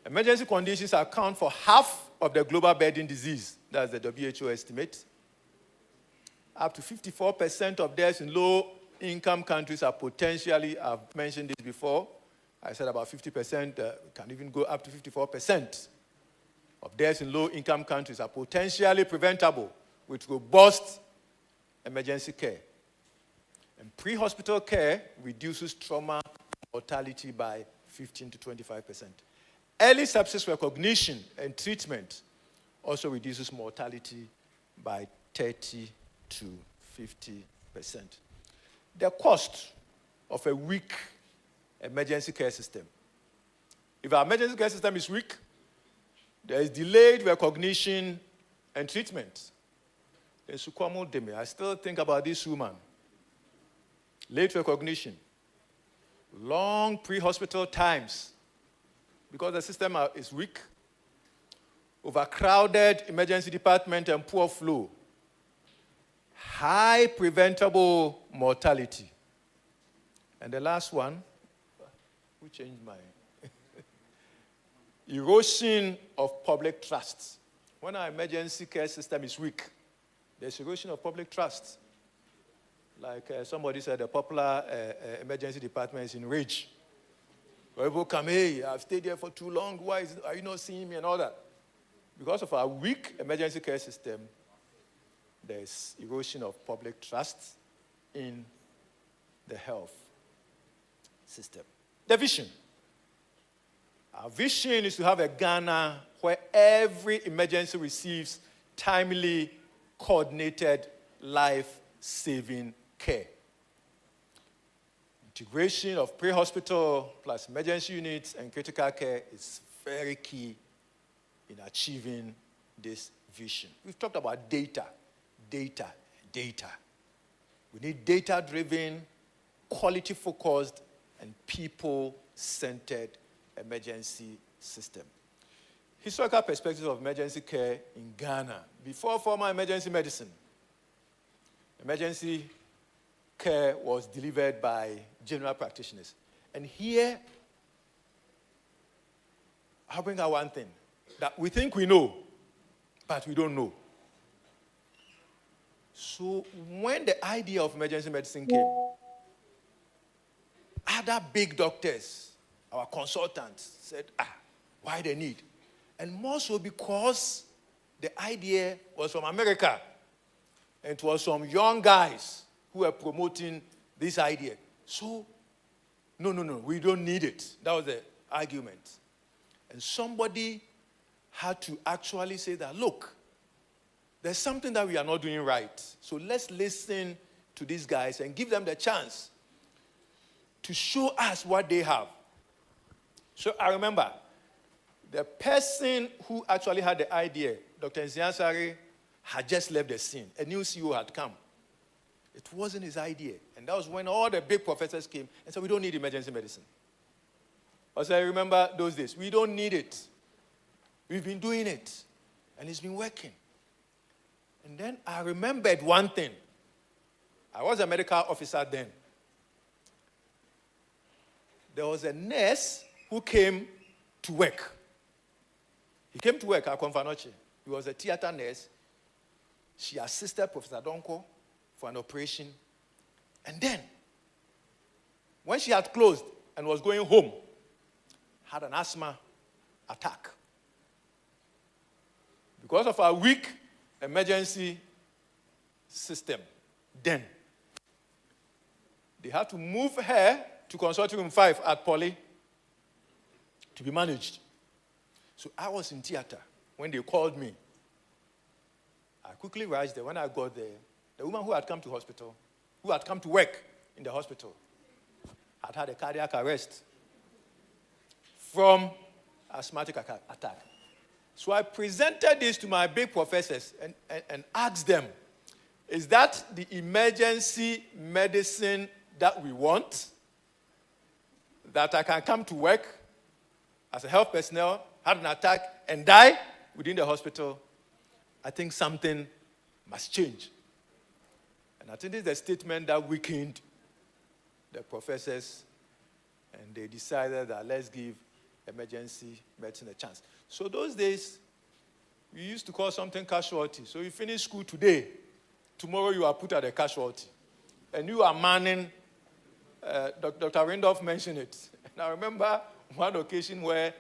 Emergency conditions account for half of the global burden disease. That's the WHO estimate. Up to 54% of deaths in low-income countries are potentially, I've mentioned this before, I said about 50%, can even go up to 54% of deaths in low-income countries are potentially preventable with robust emergency care. And pre-hospital care reduces trauma mortality by 15 to 25%. Early sepsis recognition and treatment also reduces mortality by 30 to 50%. The cost of a weak emergency care system. If our emergency care system is weak, there is delayed recognition and treatment. I still think about this woman. Late recognition, long pre-hospital times, because the system is weak, overcrowded emergency department and poor flow, high preventable mortality. And the last one, who changed my erosion of public trust. When our emergency care system is weak, there's erosion of public trust. Like somebody said, the popular emergency department is in rage. Where people come, hey, I've stayed here for too long. Why are you not seeing me and all that? Because of our weak emergency care system, there's erosion of public trust in the health system. The vision. Our vision is to have a Ghana where every emergency receives timely, coordinated, life-saving care. Integration of pre-hospital plus emergency units and critical care is very key in achieving this vision. We've talked about data. We need data-driven, quality-focused, and people-centered emergency system. Historical perspective of emergency care in Ghana. Before formal emergency medicine, emergency care was delivered by general practitioners. And here, I'll bring out one thing that we think we know, but we don't know. So when the idea of emergency medicine came, other big doctors, our consultants, said, why the need? And more so because the idea was from America. And it was some young guys who were promoting this idea. So, no, we don't need it. That was the argument. And somebody had to actually say that, look, there's something that we are not doing right. So let's listen to these guys and give them the chance to show us what they have. So I remember the person who actually had the idea, Dr. Nziansari, had just left the scene. A new CEO had come. It wasn't his idea. And that was when all the big professors came and said, we don't need emergency medicine. Also, I remember those days. We don't need it. We've been doing it. And it's been working. And then I remembered one thing. I was a medical officer then. There was a nurse who came to work. He came to work at Konfanoche. He was a theater nurse. She assisted Professor Donko for an operation. And then, when she had closed and was going home, had an asthma attack. Because of our weak emergency system, then they had to move her to consulting room 5 at Poly to be managed. So I was in theater when they called me. I quickly rushed there. When I got there, the woman who had come to hospital, who had come to work in the hospital, had a cardiac arrest from asthmatic attack. So I presented this to my big professors and asked them, is that the emergency medicine that we want? That I can come to work as a health personnel, have an attack, and die within the hospital? I think something must change. And I think this is the statement that weakened the professors, and they decided that let's give emergency medicine a chance. So those days, we used to call something casualty. So you finish school today, tomorrow you are put at a casualty. And you are manning, Dr. Rindolph mentioned it. And I remember one occasion where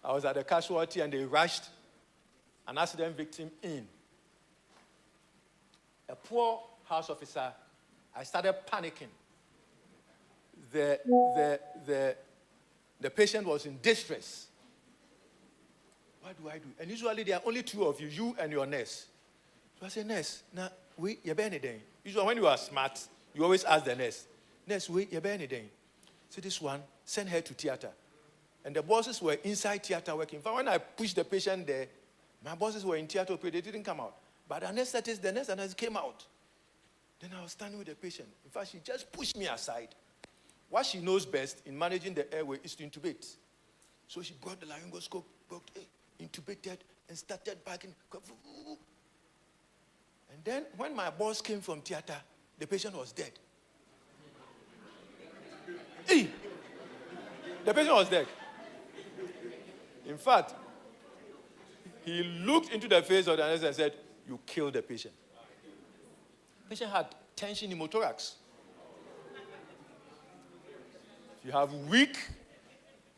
I was at a casualty and they rushed an accident victim in. A poor house officer, I started panicking. The patient was in distress. What do I do? And usually there are only two of you, you and your nurse. So I said, nurse, now, wait, you're anything. Usually when you are smart, you always ask the nurse, nurse, wait, you're anything. So this one, send her to theater. And the bosses were inside theater working. In fact, when I pushed the patient there, my bosses were in theater, they didn't come out. But the nurse came out. Then I was standing with the patient. In fact, she just pushed me aside. What she knows best in managing the airway is to intubate. So she brought the laryngoscope, intubated, and started bagging. And then when my boss came from theater, the patient was dead. The patient was dead. In fact, he looked into the face of the nurse and said, you killed the patient. The patient had tension pneumothorax. If you have weak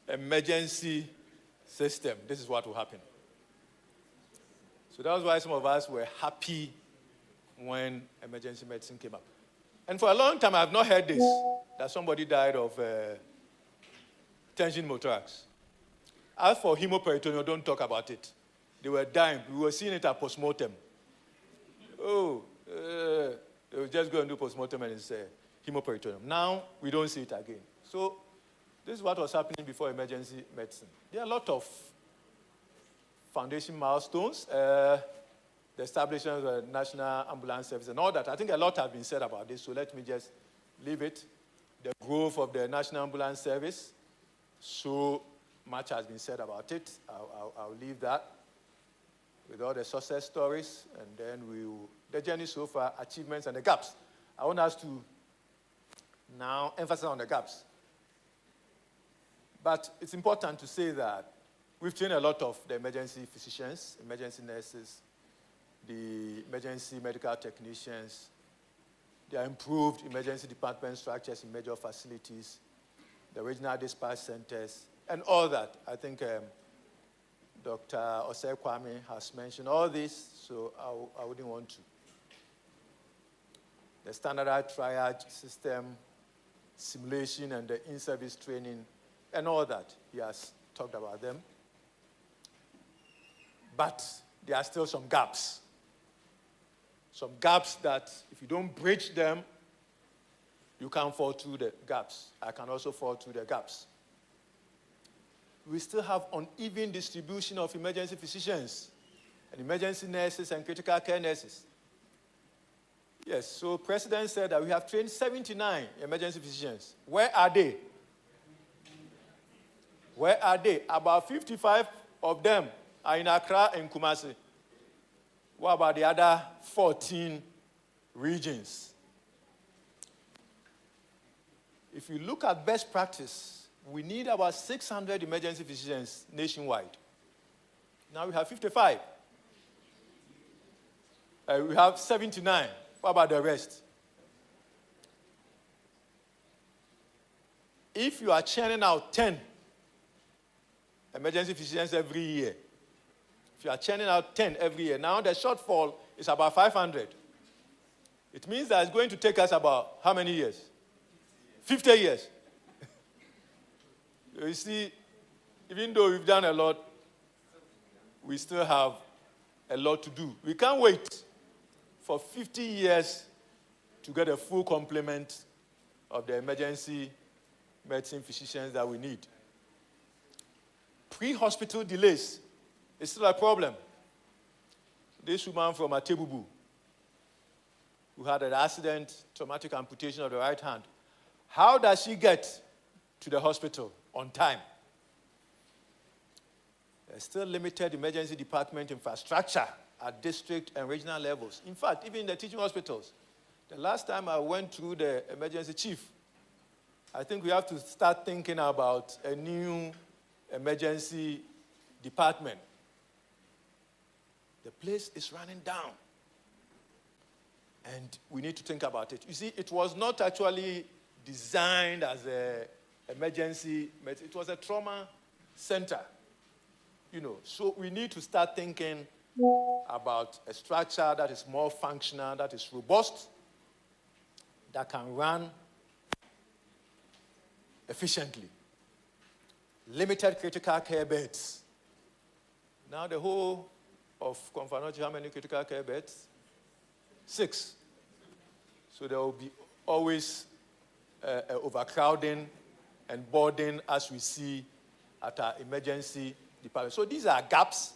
emergency system, this is what will happen. So that was why some of us were happy when emergency medicine came up. And for a long time, I have not heard this, that somebody died of tension pneumothorax. As for hemoperitoneum, don't talk about it. They were dying. We were seeing it at postmortem. They will just go and do postmortem and it's hemoperitoneum. Now, we don't see it again. So, this is what was happening before emergency medicine. There are a lot of foundation milestones, the establishment of the National Ambulance Service and all that. I think a lot has been said about this, so let me just leave it. The growth of the National Ambulance Service, so much has been said about it. I'll leave that with all the success stories, and then the journey so far, achievements and the gaps. I want us to Now, emphasis on the gaps. But it's important to say that we've trained a lot of the emergency physicians, emergency nurses, the emergency medical technicians. There are improved emergency department structures in major facilities, the regional dispatch centers, and all that. I think Dr. Osei Kwame has mentioned all this, so I wouldn't want to. The standardized triage system, simulation, and the in-service training, and all that. He has talked about them. But there are still some gaps. Some gaps that, if you don't bridge them, you can't fall through the gaps. I can also fall through the gaps. We still have uneven distribution of emergency physicians and emergency nurses and critical care nurses. Yes, so President said that we have trained 79 emergency physicians. Where are they? Where are they? About 55 of them are in Accra and Kumasi. What about the other 14 regions? If you look at best practice, we need about 600 emergency physicians nationwide. Now we have 55. We have 79. What about the rest? If you are churning out 10 emergency physicians every year, if you are churning out 10 every year, now the shortfall is about 500. It means that it's going to take us about how many years? 50 years. You see, even though we've done a lot, we still have a lot to do. We can't wait for 50 years to get a full complement of the emergency medicine physicians that we need. Pre-hospital delays is still a problem. This woman from Atebubu, who had an accident, traumatic amputation of the right hand, how does she get to the hospital on time? There's still limited emergency department infrastructure at district and regional levels. In fact, even in the teaching hospitals. The last time I went through the emergency chief, I think we have to start thinking about a new emergency department. The place is running down. And we need to think about it. You see, it was not actually designed as an emergency, it was a trauma center. So we need to start thinking about a structure that is more functional, that is robust, that can run efficiently. Limited critical care beds. Now the whole of Komfanochi, how many critical care beds? 6. So there will be always overcrowding and boarding as we see at our emergency department. So these are gaps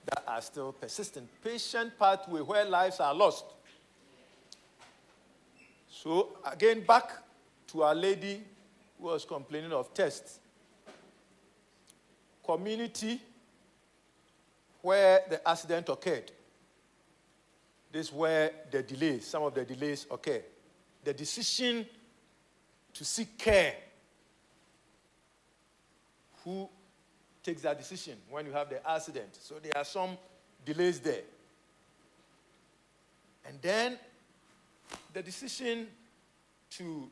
that are still persistent. Patient pathway where lives are lost. So again, back to our lady who was complaining of tests. Community where the accident occurred. This is where the delays, some of the delays occur. The decision to seek care. Who takes that decision when you have the accident? So there are some delays there. And then the decision to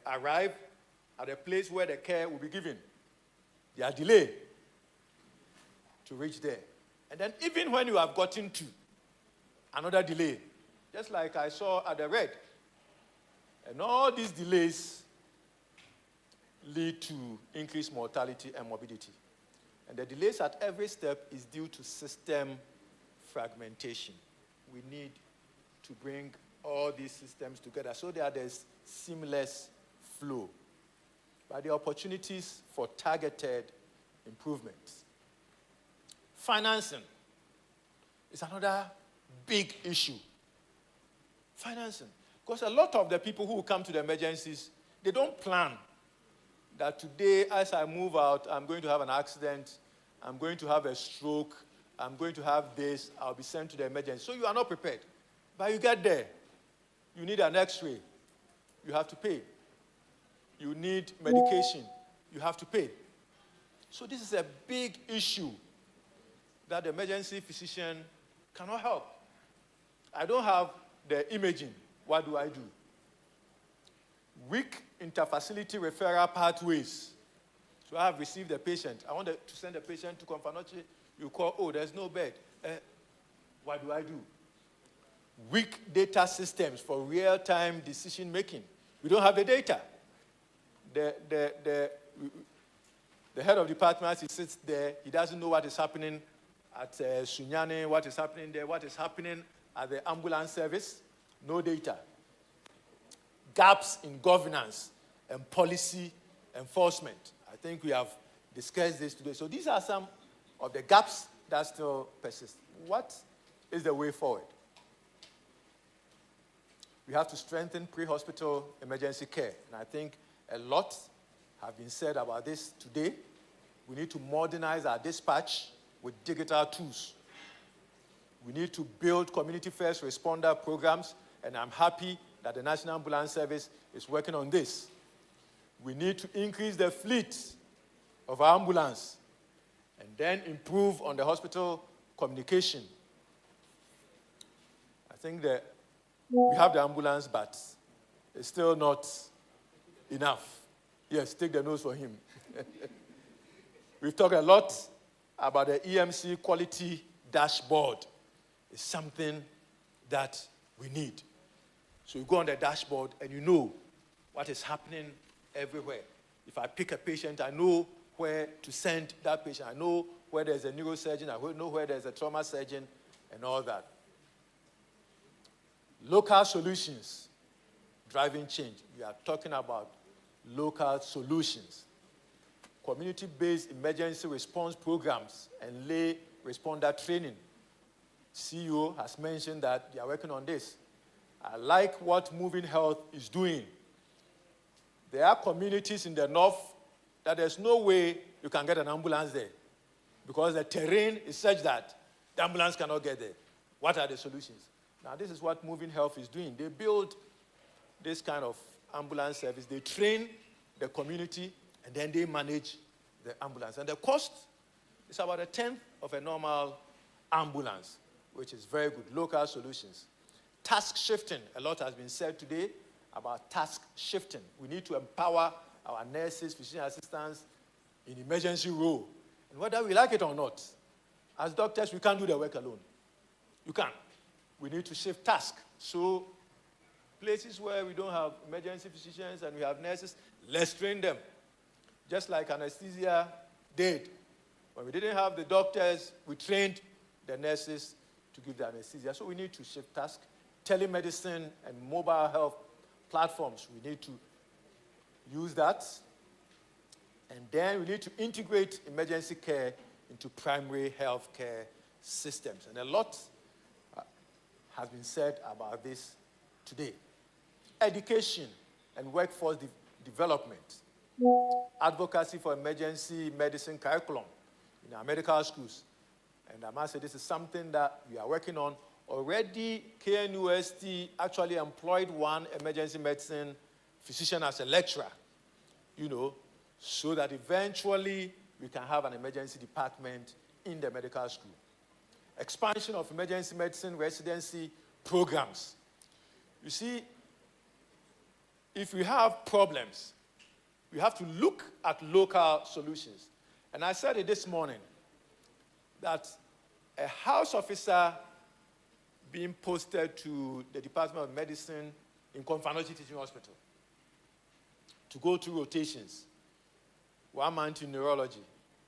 arrive at a place where the care will be given. There are delays to reach there. And then even when you have gotten to, another delay, just like I saw at the red. And all these delays lead to increased mortality and morbidity. And the delays at every step is due to system fragmentation. We need to bring all these systems together so that there's seamless flow. But the opportunities for targeted improvements. Financing is another big issue. Financing. Because a lot of the people who come to the emergencies, they don't plan that today, as I move out, I'm going to have an accident, I'm going to have a stroke, I'm going to have this, I'll be sent to the emergency. So you are not prepared. But you get there, you need an x-ray, you have to pay. You need medication, you have to pay. So this is a big issue that the emergency physician cannot help. I don't have the imaging. What do I do? Weak interfacility referral pathways. So I have received the patient. I want to send the patient to Confanoche. You call, oh, there's no bed. What do I do? Weak data systems for real-time decision making. We don't have the data. The head of department, he sits there. He doesn't know what is happening at Sunyani, what is happening there, what is happening at the ambulance service. No data. Gaps in governance and policy enforcement. I think we have discussed this today. So these are some of the gaps that still persist. What is the way forward? We have to strengthen pre-hospital emergency care. And I think a lot have been said about this today. We need to modernize our dispatch with digital tools. We need to build community-first responder programs, and I'm happy that the National Ambulance Service is working on this. We need to increase the fleet of our ambulance and then improve on the hospital communication. I think that we have the ambulance, but it's still not enough. Yes, take the nose for him. We've talked a lot about the EMC quality dashboard. It's something that we need. So you go on the dashboard and you know what is happening everywhere. If I pick a patient, I know where to send that patient. I know where there's a neurosurgeon. I know where there's a trauma surgeon and all that. Local solutions, driving change. We are talking about local solutions. Community-based emergency response programs and lay responder training. CEO has mentioned that they are working on this. I like what Moving Health is doing. There are communities in the north that there's no way you can get an ambulance there because the terrain is such that the ambulance cannot get there. What are the solutions? Now, this is what Moving Health is doing. They build this kind of ambulance service. They train the community, and then they manage the ambulance. And the cost is about a tenth of a normal ambulance, which is very good. Local solutions. Task shifting. A lot has been said today about task shifting. We need to empower our nurses, physician assistants in emergency role. And whether we like it or not, as doctors, we can't do the work alone. You can't. We need to shift tasks. So places where we don't have emergency physicians and we have nurses, let's train them. Just like anesthesia did. When we didn't have the doctors, we trained the nurses to give the anesthesia. So we need to shift tasks. Telemedicine and mobile health platforms, we need to use that. And then we need to integrate emergency care into primary health care systems. And a lot has been said about this today. Education and workforce development. Advocacy for emergency medicine curriculum in our medical schools. And I must say this is something that we are working on. Already, KNUST actually employed one emergency medicine physician as a lecturer, so that eventually we can have an emergency department in the medical school. Expansion of emergency medicine residency programs. You see, if we have problems, we have to look at local solutions. And I said it this morning, that a house officer being posted to the Department of Medicine in Confanoche Teaching Hospital to go through rotations. 1 month in neurology,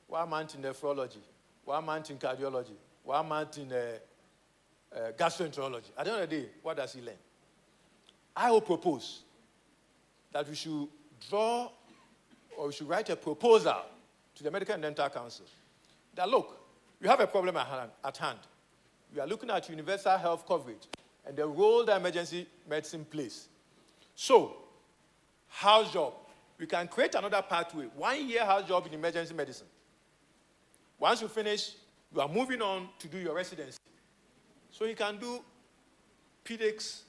1 month in nephrology, 1 month in cardiology, 1 month in gastroenterology. At the end of the day, what does he learn? I will propose that we should draw or we should write a proposal to the Medical and Dental Council that, look, we have a problem at hand. We are looking at universal health coverage and the role that emergency medicine plays. So, house job. We can create another pathway. 1 year house job in emergency medicine. Once you finish, you are moving on to do your residency. So you can do pediatrics,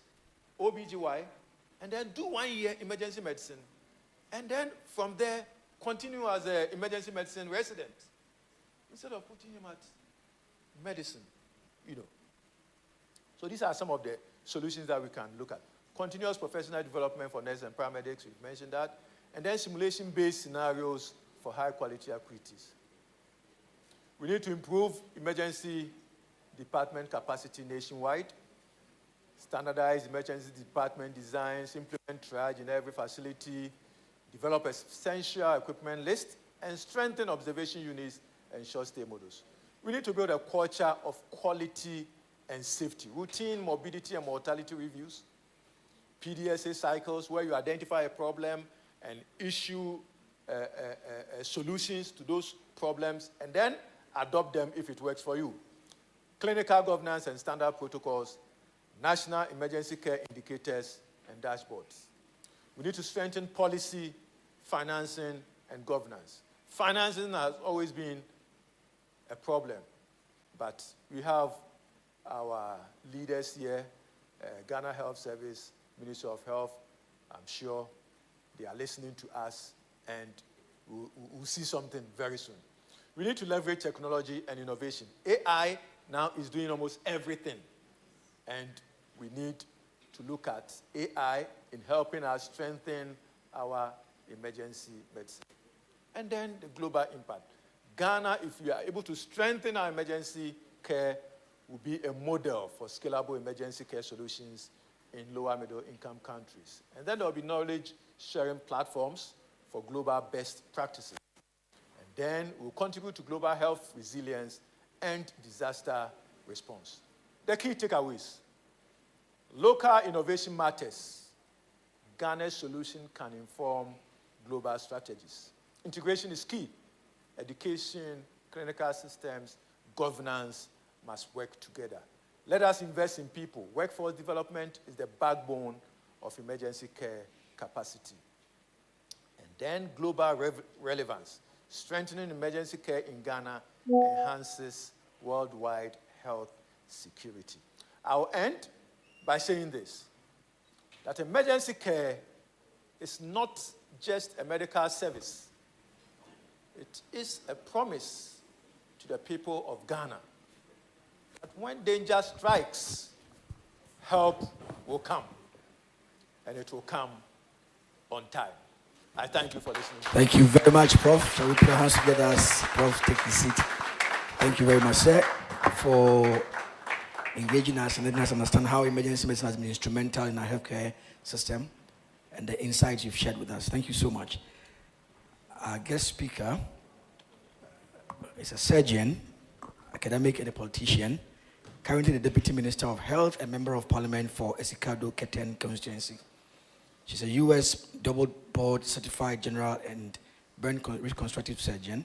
OBGY, and then do 1 year emergency medicine, and then from there, continue as an emergency medicine resident, instead of putting him at medicine, So these are some of the solutions that we can look at. Continuous professional development for nurses and paramedics, we've mentioned that, and then simulation-based scenarios for high-quality activities. We need to improve emergency department capacity nationwide, standardize emergency department designs, implement triage in every facility, develop essential equipment list, and strengthen observation units and short-stay models. We need to build a culture of quality and safety, routine morbidity and mortality reviews, PDSA cycles where you identify a problem and issue solutions to those problems, and then adopt them if it works for you. Clinical governance and standard protocols, national emergency care indicators, and dashboards. We need to strengthen policy, financing, and governance. Financing has always been a problem, but we have our leaders here, Ghana Health Service, Ministry of Health. I'm sure they are listening to us, and we'll see something very soon. We need to leverage technology and innovation. AI now is doing almost everything, and we need to look at AI in helping us strengthen our emergency medicine. And then the global impact. Ghana, if we are able to strengthen our emergency care, will be a model for scalable emergency care solutions in lower middle income countries. And then there will be knowledge sharing platforms for global best practices. And then we'll contribute to global health resilience and disaster response. The key takeaways. Local innovation matters. Ghana's solution can inform global strategies. Integration is key. Education, clinical systems, governance must work together. Let us invest in people. Workforce development is the backbone of emergency care capacity. And then global relevance. Strengthening emergency care in Ghana enhances worldwide health security. I'll end by saying this, that emergency care is not just a medical service. It is a promise to the people of Ghana that when danger strikes, help will come, and it will come on time. I thank you for listening. Thank you very much, Prof. Shall we put our hands together as Prof take his seat? Thank you very much, sir, for engaging us and letting us understand how emergency medicine has been instrumental in our healthcare system and the insights you've shared with us. Thank you so much. Our guest speaker is a surgeon, academic, and a politician, currently the Deputy Minister of Health and Member of Parliament for Esikado Keten constituency. She's a U.S. double board certified general and burn reconstructive surgeon.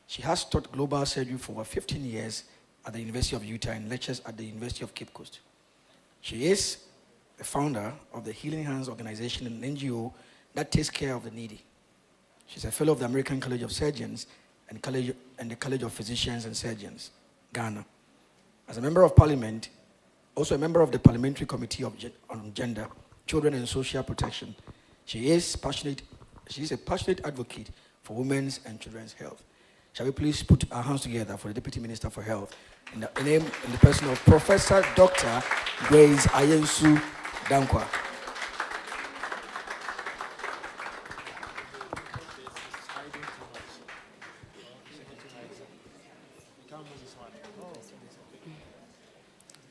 She has taught global surgery for over 15 years at the University of Utah and lectures at the University of Cape Coast. She is the founder of the Healing Hands organization, an NGO that takes care of the needy. She's a fellow of the American College of Surgeons and the College of Physicians and Surgeons, Ghana. As a member of Parliament, also a member of the Parliamentary Committee on Gender, Children and Social Protection, she is a passionate advocate for women's and children's health. Shall we please put our hands together for the Deputy Minister for Health in the person of Professor Dr. Grace Ayensu Dankwa.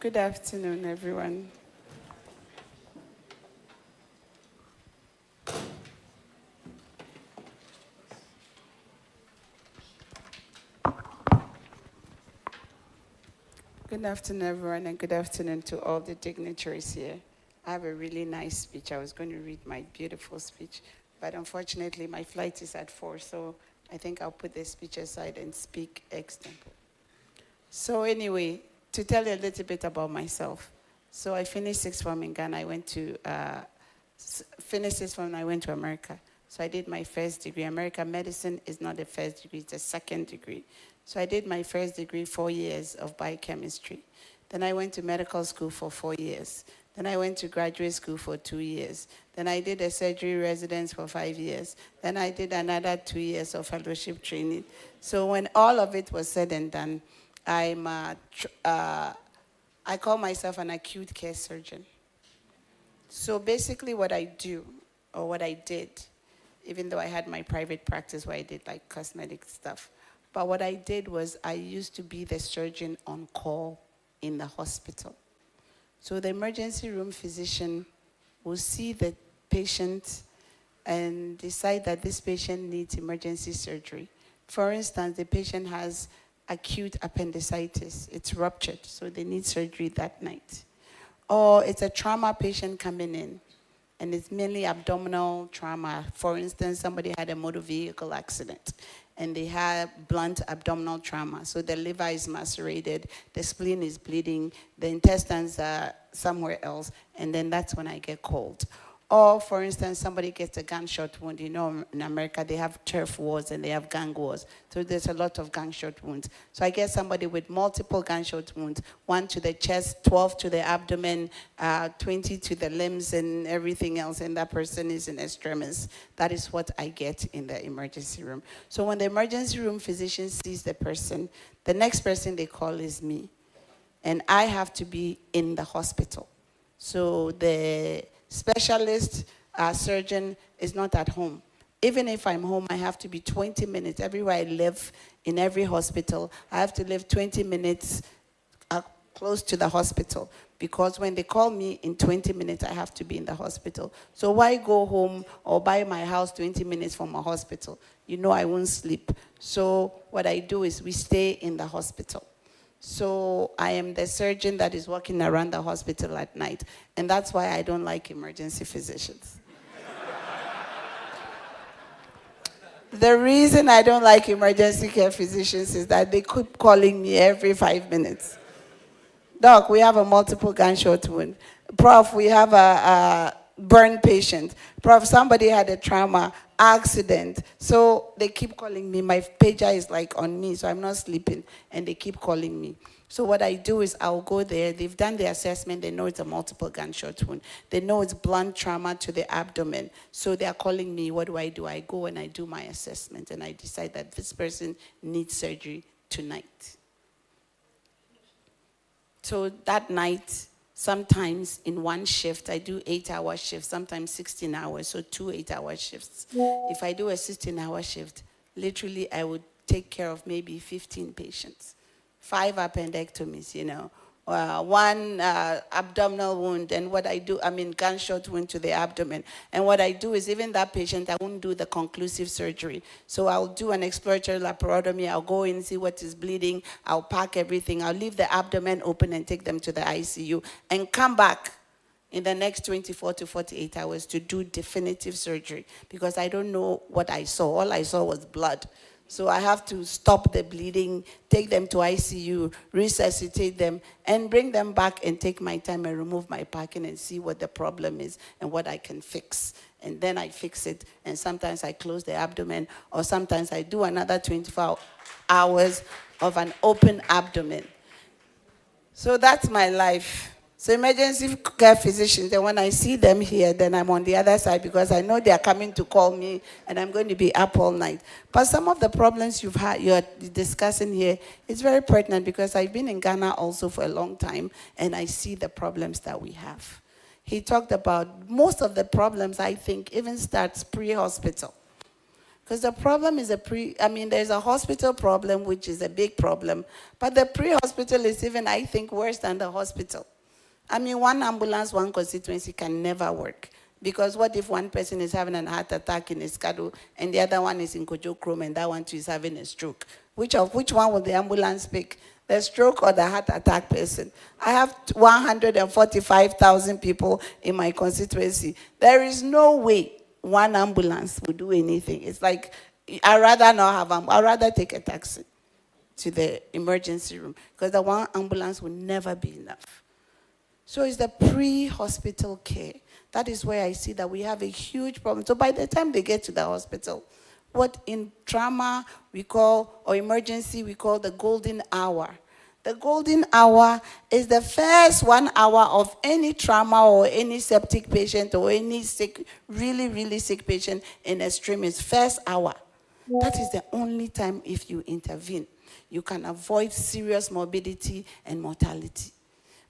Good afternoon, everyone. Good afternoon, everyone, and good afternoon to all the dignitaries here. I have a really nice speech. I was going to read my beautiful speech, but unfortunately, my flight is at 4, so I think I'll put the speech aside and speak extempo. So anyway, to tell you a little bit about myself. So I finished sixth form in Ghana. I went to America. So I did my first degree. American medicine is not a first degree, it's a second degree. So I did my first degree, 4 years of biochemistry. Then I went to medical school for 4 years. Then I went to graduate school for 2 years. Then I did a surgery residence for 5 years. Then I did another 2 years of fellowship training. So when all of it was said and done, I call myself an acute care surgeon. So basically what I do, or what I did, even though I had my private practice where I did like cosmetic stuff, but what I did was I used to be the surgeon on call in the hospital. So the emergency room physician will see the patient and decide that this patient needs emergency surgery. For instance, the patient has acute appendicitis. It's ruptured, so they need surgery that night. Or it's a trauma patient coming in, and it's mainly abdominal trauma. For instance, somebody had a motor vehicle accident, and they had blunt abdominal trauma. So the liver is macerated, the spleen is bleeding, the intestines are somewhere else, and then that's when I get called. Or, for instance, somebody gets a gunshot wound. You know, in America, they have turf wars and they have gang wars. So there's a lot of gunshot wounds. So I get somebody with multiple gunshot wounds, 1 to the chest, 12 to the abdomen, 20 to the limbs and everything else, and that person is in extremis. That is what I get in the emergency room. So when the emergency room physician sees the person, the next person they call is me. And I have to be in the hospital. So the specialist surgeon is not at home. Even if I'm home, I have to be 20 minutes. Everywhere I live, in every hospital, I have to live 20 minutes close to the hospital. Because when they call me in 20 minutes, I have to be in the hospital. So why go home or buy my house 20 minutes from a hospital? You know I won't sleep. So what I do is we stay in the hospital. So I am the surgeon that is walking around the hospital at night. And that's why I don't like emergency physicians. The reason I don't like emergency care physicians is that they keep calling me every 5 minutes. Doc, we have a multiple gunshot wound. Prof, we have a burn patient. Prof, somebody had a trauma, accident. So they keep calling me. My pager is like on me, so I'm not sleeping, and they keep calling me. So what I do is I'll go there. They've done the assessment. They know it's a multiple gunshot wound. They know it's blunt trauma to the abdomen. So they're calling me. What do? I go and I do my assessment, and I decide that this person needs surgery tonight. So that night, sometimes in one shift, I do 8-hour shifts, sometimes 16 hours, so 2 8-hour shifts. If I do a 16-hour shift, literally I would take care of maybe 15 patients. 5 appendectomies, you know, 1 abdominal wound, and what I do, gunshot wound to the abdomen. And what I do is even that patient, I won't do the conclusive surgery. So I'll do an exploratory laparotomy, I'll go in, see what is bleeding, I'll pack everything, I'll leave the abdomen open and take them to the ICU, and come back in the next 24 to 48 hours to do definitive surgery, because I don't know what I saw. All I saw was blood. So I have to stop the bleeding, take them to ICU, resuscitate them, and bring them back and take my time and remove my packing and see what the problem is and what I can fix. And then I fix it, and sometimes I close the abdomen, or sometimes I do another 24 hours of an open abdomen. So that's my life. So emergency care physicians, and when I see them here, then I'm on the other side, because I know they're coming to call me and I'm going to be up all night. But some of the problems you're discussing here is very pertinent, because I've been in Ghana also for a long time, and I see the problems that we have. He talked about most of the problems, I think, even starts pre-hospital. Because the problem is there's a hospital problem, which is a big problem, but the pre-hospital is even, I think, worse than the hospital. One ambulance, one constituency can never work. Because what if one person is having a heart attack in Escado, and the other one is in Kojokrom, and that one too is having a stroke? Which one will the ambulance pick? The stroke or the heart attack person? I have 145,000 people in my constituency. There is no way one ambulance will do anything. It's like, I'd rather not have, I'd rather take a taxi to the emergency room, because the one ambulance will never be enough. So it's the pre-hospital care. That is where I see that we have a huge problem. So by the time they get to the hospital, what in trauma we call, or emergency we call the golden hour. The golden hour is the first 1 hour of any trauma or any septic patient or any sick, really, really sick patient in extremis. First hour. That is the only time if you intervene, you can avoid serious morbidity and mortality.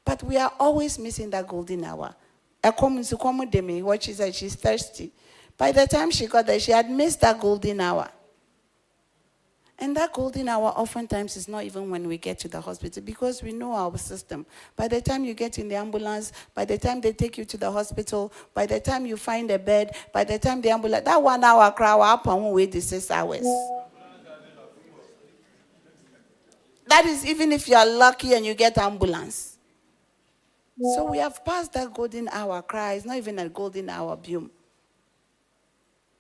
But we are always missing that golden hour. What she said, she's thirsty. By the time she got there, she had missed that golden hour. And that golden hour oftentimes is not even when we get to the hospital because we know our system. By the time you get in the ambulance, by the time they take you to the hospital, by the time you find a bed, by the time the ambulance, that 1 hour crowd up and wait the 6 hours. That is even if you are lucky and you get ambulance. So we have passed that golden hour cry. It's not even a golden hour boom.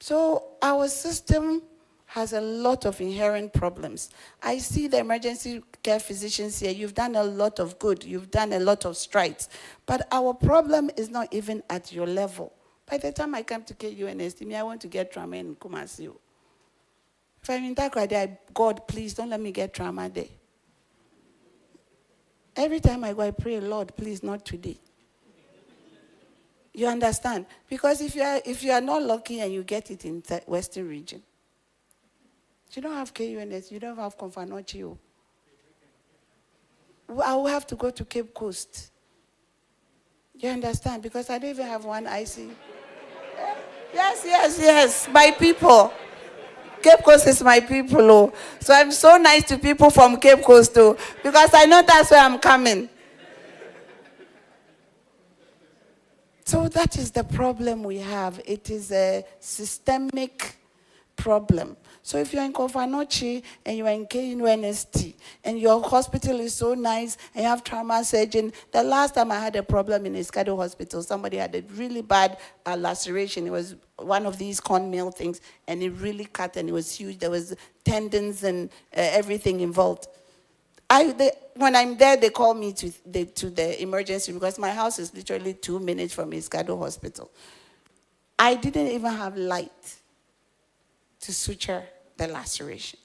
So our system has a lot of inherent problems. I see the emergency care physicians here. You've done a lot of good. You've done a lot of strides. But our problem is not even at your level. By the time I come to KUNST, I want to get trauma in Kumasi. If I'm in Takrady, God, please don't let me get trauma there. Every time I go, I pray, Lord, please, not today. You understand? Because if you are not lucky and you get it in the Western region, you don't have KUNS, you don't have Confanochio. I will have to go to Cape Coast. You understand? Because I don't even have one IC. Yes, my people. Cape Coast is my people. Oh. So I'm so nice to people from Cape Coast too, because I know that's where I'm coming. So that is the problem we have. It is a systemic problem. So if you're in Confanochi and you're in KUNST and your hospital is so nice and you have trauma surgeon, the last time I had a problem in Escado Hospital, somebody had a really bad laceration. It was one of these cornmeal things and it really cut and it was huge. There was tendons and everything involved. When I'm there, they call me to the emergency because my house is literally 2 minutes from Escado Hospital. I didn't even have light to suture the laceration.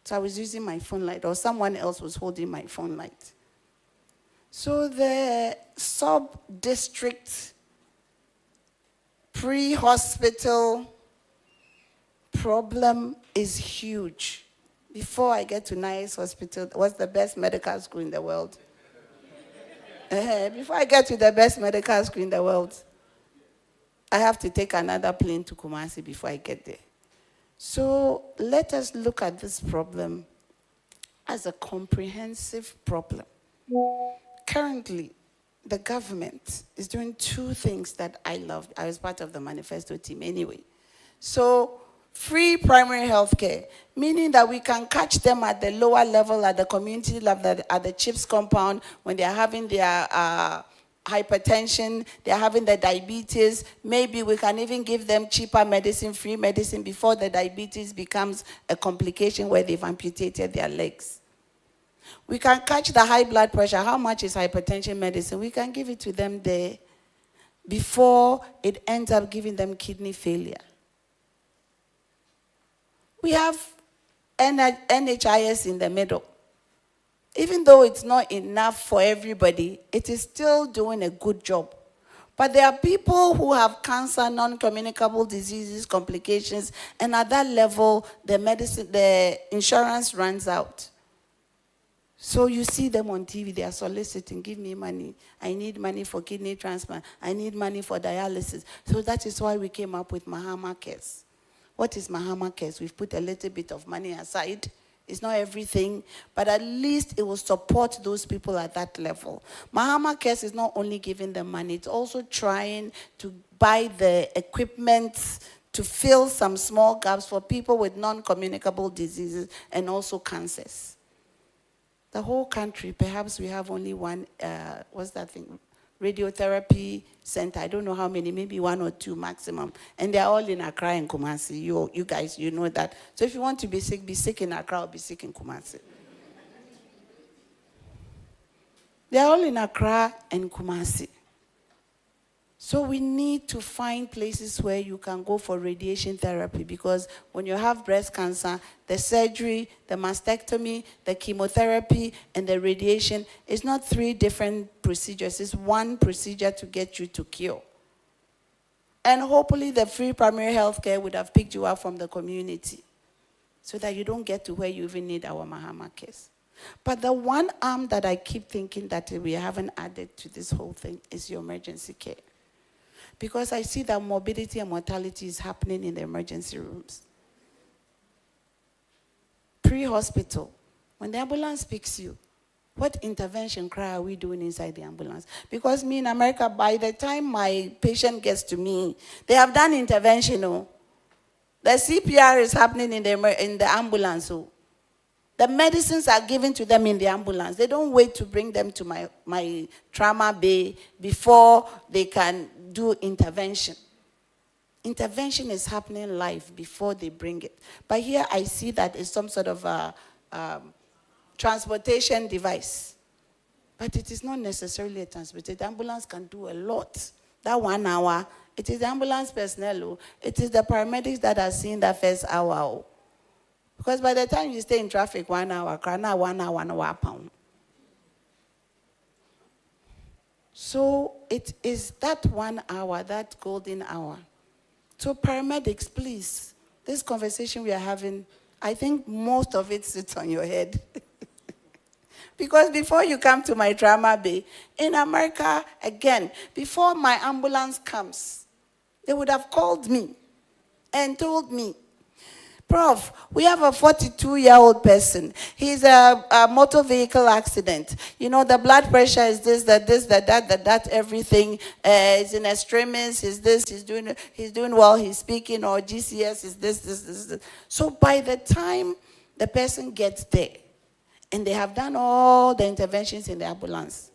So I was using my phone light, or someone else was holding my phone light. So the sub-district pre-hospital problem is huge. Before I get to Nice Hospital, what's the best medical school in the world? Before I get to the best medical school in the world, I have to take another plane to Kumasi before I get there. So let us look at this problem as a comprehensive problem. Currently, the government is doing two things that I loved. I was part of the manifesto team anyway. So free primary health care, meaning that we can catch them at the lower level, at the community level, at the CHIPS compound, when they're having their hypertension, they're having the diabetes. Maybe we can even give them cheaper medicine, free medicine, before the diabetes becomes a complication where they've amputated their legs. We can catch the high blood pressure. How much is hypertension medicine? We can give it to them there before it ends up giving them kidney failure. We have NHIS in the middle. Even though it's not enough for everybody, it is still doing a good job. But there are people who have cancer, non-communicable diseases, complications, and at that level, the insurance runs out. So you see them on TV, they are soliciting, give me money. I need money for kidney transplant. I need money for dialysis. So that is why we came up with Mahama Cares. What is Mahama Cares? We've put a little bit of money aside. It's not everything, but at least it will support those people at that level. Mahama Cares is not only giving them money, it's also trying to buy the equipment to fill some small gaps for people with non-communicable diseases and also cancers. The whole country, perhaps we have only one, what's that thing? Radiotherapy center. I don't know how many, maybe 1 or 2 maximum. And they're all in Accra and Kumasi. You guys, you know that. So if you want to be sick in Accra or be sick in Kumasi. They're all in Accra and Kumasi. So we need to find places where you can go for radiation therapy, because when you have breast cancer, the surgery, the mastectomy, the chemotherapy, and the radiation is not 3 different procedures. It's one procedure to get you to cure. And hopefully the free primary health care would have picked you up from the community so that you don't get to where you even need our Mahama cares. But the one arm that I keep thinking that we haven't added to this whole thing is your emergency care. Because I see that morbidity and mortality is happening in the emergency rooms. Pre-hospital, when the ambulance picks you, what intervention cry are we doing inside the ambulance? Because me in America, by the time my patient gets to me, they have done intervention. Oh. The CPR is happening in the ambulance. Oh. The medicines are given to them in the ambulance. They don't wait to bring them to my trauma bay before they can do intervention. Intervention is happening live before they bring it. But here I see that it's some sort of a transportation device. But it is not necessarily a transportation. The ambulance can do a lot. That 1 hour, it is the ambulance personnel. It is the paramedics that are seeing that first hour. Because by the time you stay in traffic 1 hour, 1 hour pound. So it is that 1 hour, that golden hour. So paramedics, please, this conversation we are having, I think most of it sits on your head. Because before you come to my trauma bay, in America, again, before my ambulance comes, they would have called me and told me, Prof, we have a 42-year-old person. He's a motor vehicle accident. You know, the blood pressure is this, that, everything. Is in extremis, he's this, he's doing well, he's speaking, or GCS is this. So by the time the person gets there, and they have done all the interventions in the ambulance,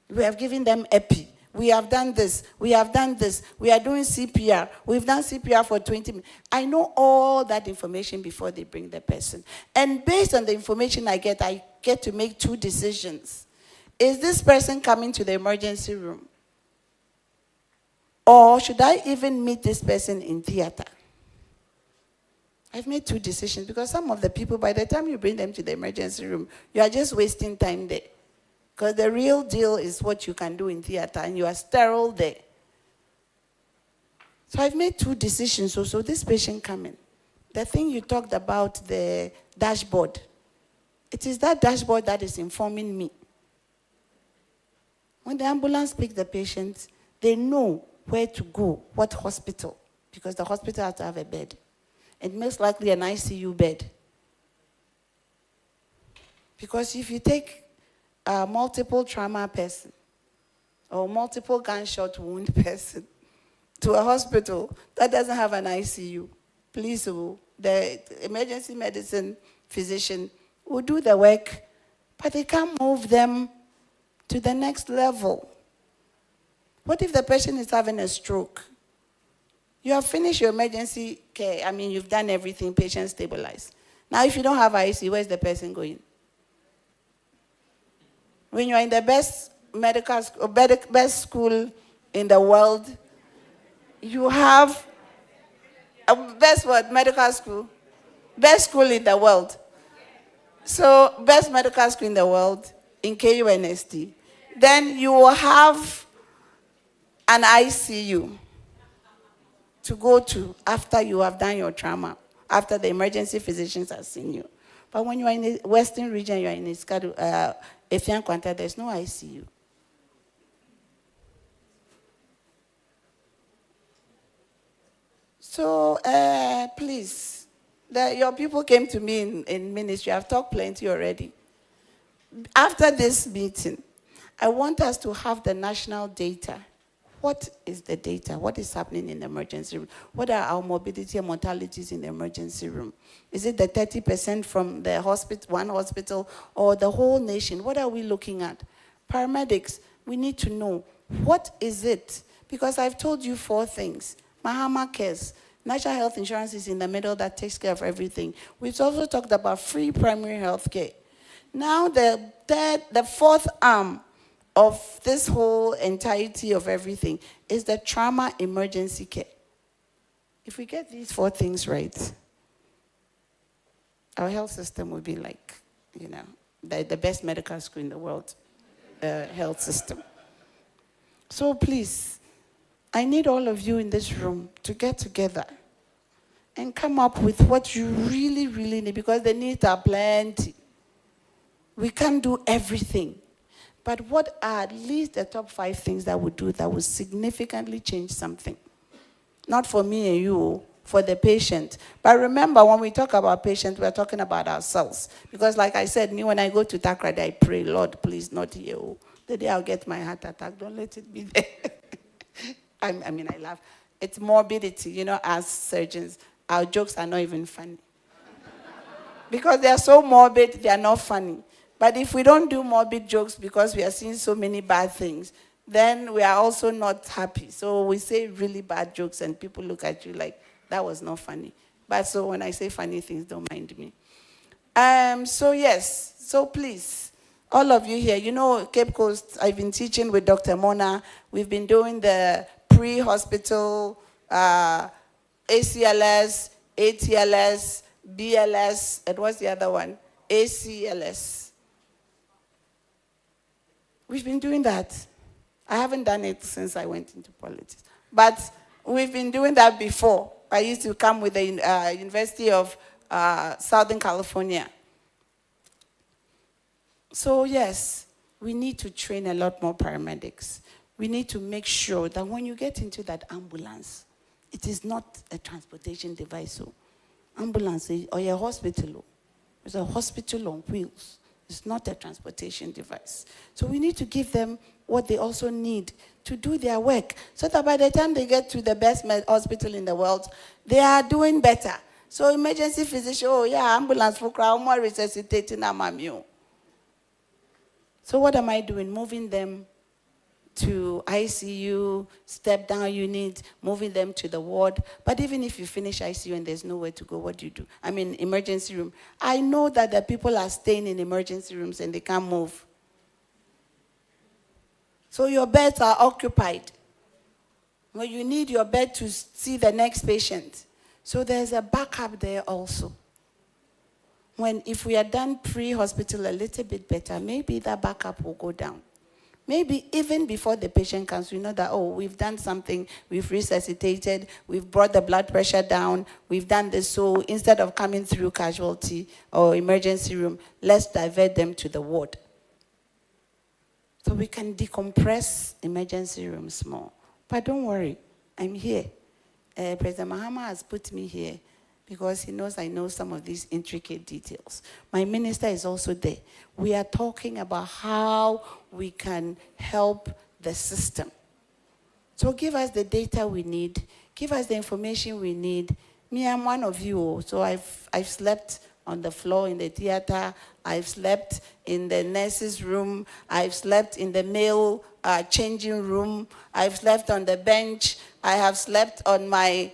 we have given them epi. We have done this. We have done this. We are doing CPR. We've done CPR for 20 minutes. I know all that information before they bring the person. And based on the information I get to make 2 decisions. Is this person coming to the emergency room? Or should I even meet this person in theater? I've made 2 decisions, because some of the people, by the time you bring them to the emergency room, you are just wasting time there. Because the real deal is what you can do in theater, and you are sterile there. So I've made 2 decisions. So this patient coming, the thing you talked about, the dashboard, it is that dashboard that is informing me. When the ambulance picks the patient, they know where to go, what hospital, because the hospital has to have a bed. And most likely an ICU bed. Because if you take a multiple trauma person or multiple gunshot wound person to a hospital that doesn't have an ICU, please, the emergency medicine physician will do the work, but they can't move them to the next level. What if the patient is having a stroke? You have finished your emergency care. I mean, you've done everything, patient stabilized. Now, if you don't have ICU, where's the person going? When you're in the best medical school, best school in the world, you have a best what? Medical school? Best school in the world. So, best medical school in the world, in KUNST. Then you will have an ICU to go to after you have done your trauma, after the emergency physicians have seen you. But when you are in the Western region, you are in Efian Kwanta, there's no ICU. So, please, your people came to me in ministry. I've talked plenty already. After this meeting, I want us to have the national data. What is the data? What is happening in the emergency room? What are our morbidity and mortalities in the emergency room? Is it the 30% from the hospital, one hospital, or the whole nation? What are we looking at? Paramedics, we need to know, what is it? Because I've told you 4 things. Mahama cares. National health insurance is in the middle that takes care of everything. We've also talked about free primary health care. Now the 4th arm of this whole entirety of everything is the trauma emergency care. If we get these 4 things right, our health system will be like, the best medical school in the world, health system. So please, I need all of you in this room to get together and come up with what you really, really need, because the needs are plenty. We can't do everything. But what are at least the top 5 things that would do that would significantly change something? Not for me and you, for the patient. But remember, when we talk about patients, we're talking about ourselves. Because like I said, me, when I go to Takrady, I pray, Lord, please, not here. The day I'll get my heart attack, don't let it be there. I laugh. It's morbidity, as surgeons. Our jokes are not even funny. Because they are so morbid, they are not funny. But if we don't do morbid jokes because we are seeing so many bad things, then we are also not happy. So we say really bad jokes and people look at you like, that was not funny. But so when I say funny things, don't mind me. So please, all of you here, Cape Coast, I've been teaching with Dr. Mona. We've been doing the pre-hospital ACLS, ATLS, BLS, and what's the other one? ACLS. We've been doing that. I haven't done it since I went into politics. But we've been doing that before. I used to come with the University of Southern California. So yes, we need to train a lot more paramedics. We need to make sure that when you get into that ambulance, it is not a transportation device. So ambulance or a hospital. It's a hospital on wheels. It's not a transportation device. So we need to give them what they also need to do their work, so that by the time they get to the best hospital in the world, they are doing better. So emergency physician, ambulance for crowd, more resuscitating amamio. So what am I doing? Moving them to ICU, step-down unit, moving them to the ward. But even if you finish ICU and there's nowhere to go, what do you do? Emergency room. I know that the people are staying in emergency rooms and they can't move. So your beds are occupied. Well, you need your bed to see the next patient. So there's a backup there also. If we are done pre-hospital a little bit better, maybe that backup will go down. Maybe even before the patient comes, we know that, we've done something, we've resuscitated, we've brought the blood pressure down, we've done this. So instead of coming through casualty or emergency room, let's divert them to the ward. So we can decompress emergency rooms more. But don't worry, I'm here. President Mahama has put me here because he knows I know some of these intricate details. My minister is also there. We are talking about how we can help the system. So give us the data we need. Give us the information we need. Me, I'm one of you. So I've slept on the floor in the theater. I've slept in the nurse's room. I've slept in the male changing room. I've slept on the bench. I have slept on my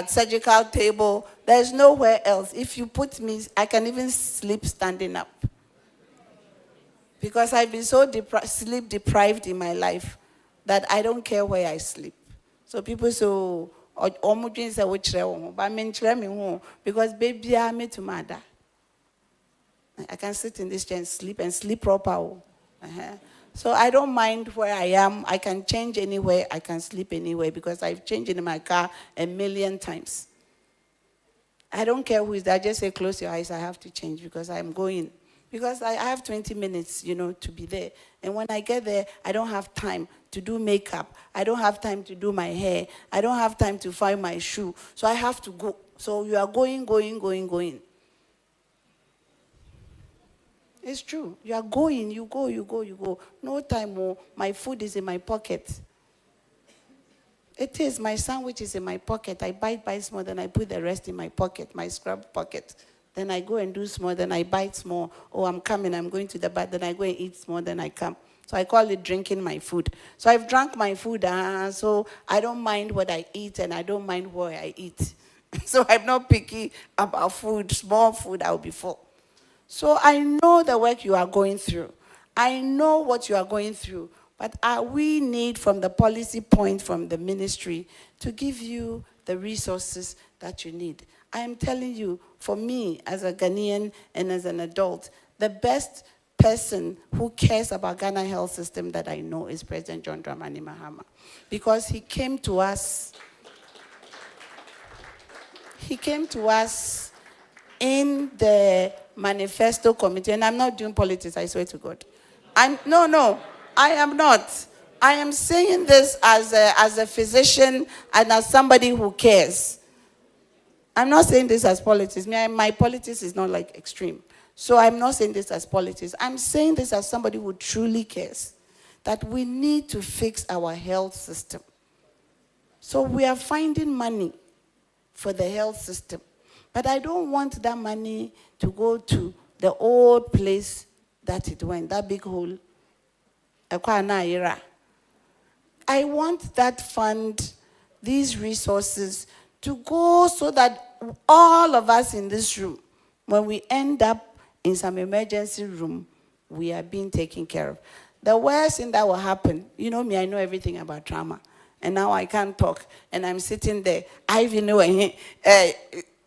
surgical table. There's nowhere else. If you put me, I can even sleep standing up. Because I've been so sleep deprived in my life that I don't care where I sleep. So people say, because baby, I'm to mother. I can sit in this chair and sleep proper. So I don't mind where I am. I can change anywhere. I can sleep anywhere because I've changed in my car 1,000,000 times. I don't care who is there. I just say, close your eyes. I have to change because I'm going. Because I have 20 minutes, to be there. And when I get there, I don't have time to do makeup. I don't have time to do my hair. I don't have time to find my shoe. So I have to go. So you are going. It's true. You are going, you go. No time, my food is in my pocket. It is. My sandwich is in my pocket. I bite small, then I put the rest in my pocket, my scrub pocket. Then I go and do small, then I bite small. I'm coming, I'm going to the bath, then I go and eat small, then I come. So I call it drinking my food. So I've drank my food, so I don't mind what I eat, and I don't mind where I eat. So I'm not picky about food. Small food, I'll be full. So I know the work you are going through. I know what you are going through. But we need from the policy point from the ministry to give you the resources that you need. I am telling you, for me as a Ghanaian and as an adult, the best person who cares about Ghana health system that I know is President John Dramani Mahama. Because he came to us in the manifesto committee, and I'm not doing politics, I swear to God. No, I am not. I am saying this as a physician and as somebody who cares. I'm not saying this as politics. My politics is not like extreme. So I'm not saying this as politics. I'm saying this as somebody who truly cares that we need to fix our health system. So we are finding money for the health system. But I don't want that money to go to the old place that it went, that big hole. I want that fund, these resources, to go so that all of us in this room, when we end up in some emergency room, we are being taken care of. The worst thing that will happen, you know me, I know everything about trauma. And now I can't talk. And I'm sitting there. I even know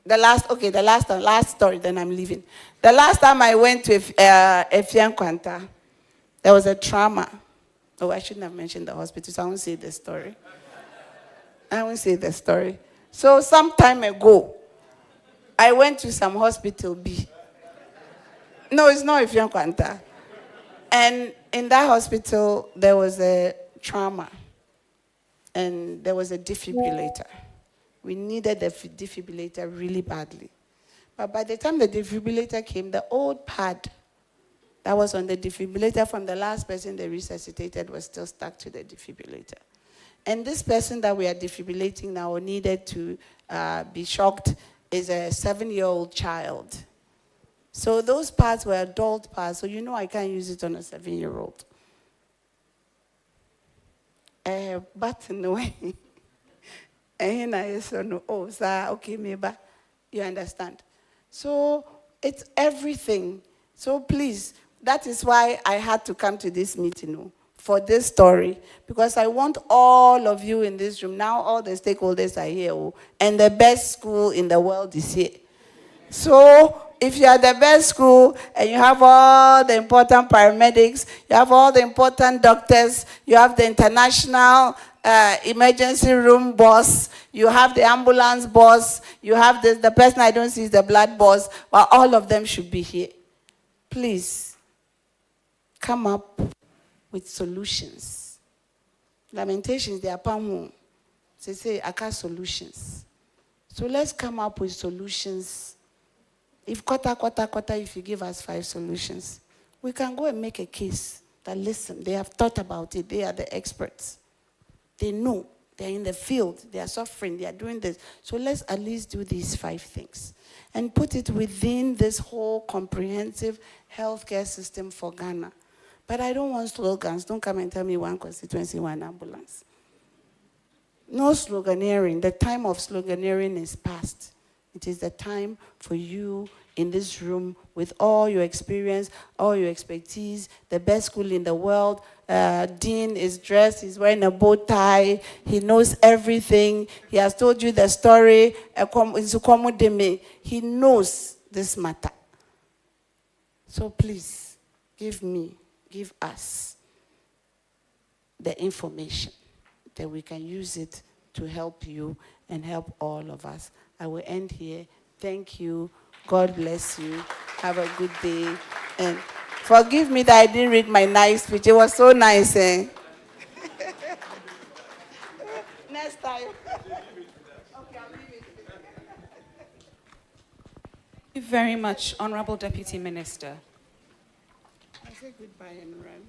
last story, then I'm leaving. The last time I went to Efian Kwanta, there was a trauma. Oh, I shouldn't have mentioned the hospital, so I won't say the story. So some time ago, I went to some hospital B. No, it's not Efian Kwanta. And in that hospital, there was a trauma. And there was a defibrillator. We needed the defibrillator really badly. But by the time the defibrillator came, the old pad that was on the defibrillator from the last person they resuscitated was still stuck to the defibrillator. And this person that we are defibrillating now needed to be shocked is a 7-year-old child. So those pads were adult pads, so you know I can't use it on a 7-year-old. But no way. And I said, no, oh, sir, okay, maybe. You understand? So it's everything. So please, that is why I had to come to this meeting for this story. Because I want all of you in this room, now all the stakeholders are here, and the best school in the world is here. So if you are the best school and you have all the important paramedics, you have all the important doctors, you have the international emergency room boss, you have the ambulance boss, you have the person I don't see is the blood boss, but all of them should be here. Please, come up with solutions. Lamentations, they are home. They say, I got solutions. So let's come up with solutions. If if you give us 5 solutions, we can go and make a case that, listen, they have thought about it, they are the experts. They know, they're in the field, they are suffering, they are doing this. So let's at least do these 5 things and put it within this whole comprehensive healthcare system for Ghana. But I don't want slogans. Don't come and tell me 1 constituency, 1 ambulance. No sloganeering. The time of sloganeering is past. It is the time for you in this room with all your experience, all your expertise, the best school in the world. Dean is dressed, he's wearing a bow tie, he knows everything. He has told you the story. He knows this matter. So please, give us the information that we can use it to help you and help all of us. I will end here. Thank you. God bless you. Have a good day. And forgive me that I didn't read my nice speech. It was so nice, eh? Next time. Okay, I'll leave it. Thank you very much, Honorable Deputy Minister. I say goodbye and run.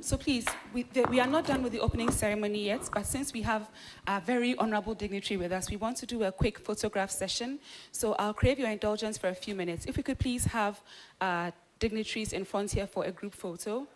So please, we are not done with the opening ceremony yet, but since we have a very honorable dignitary with us, we want to do a quick photograph session. So I'll crave your indulgence for a few minutes. If we could please have dignitaries in front here for a group photo.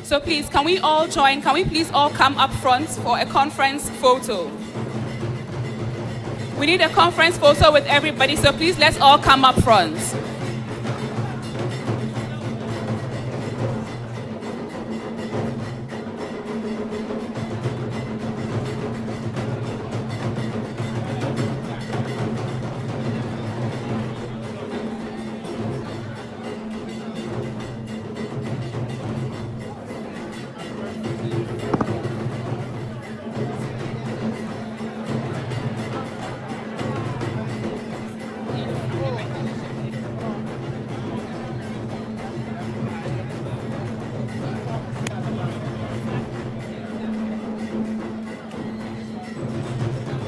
So please, can we all join? Can we please all come up front for a conference photo? We need a conference photo with everybody, so please let's all come up front.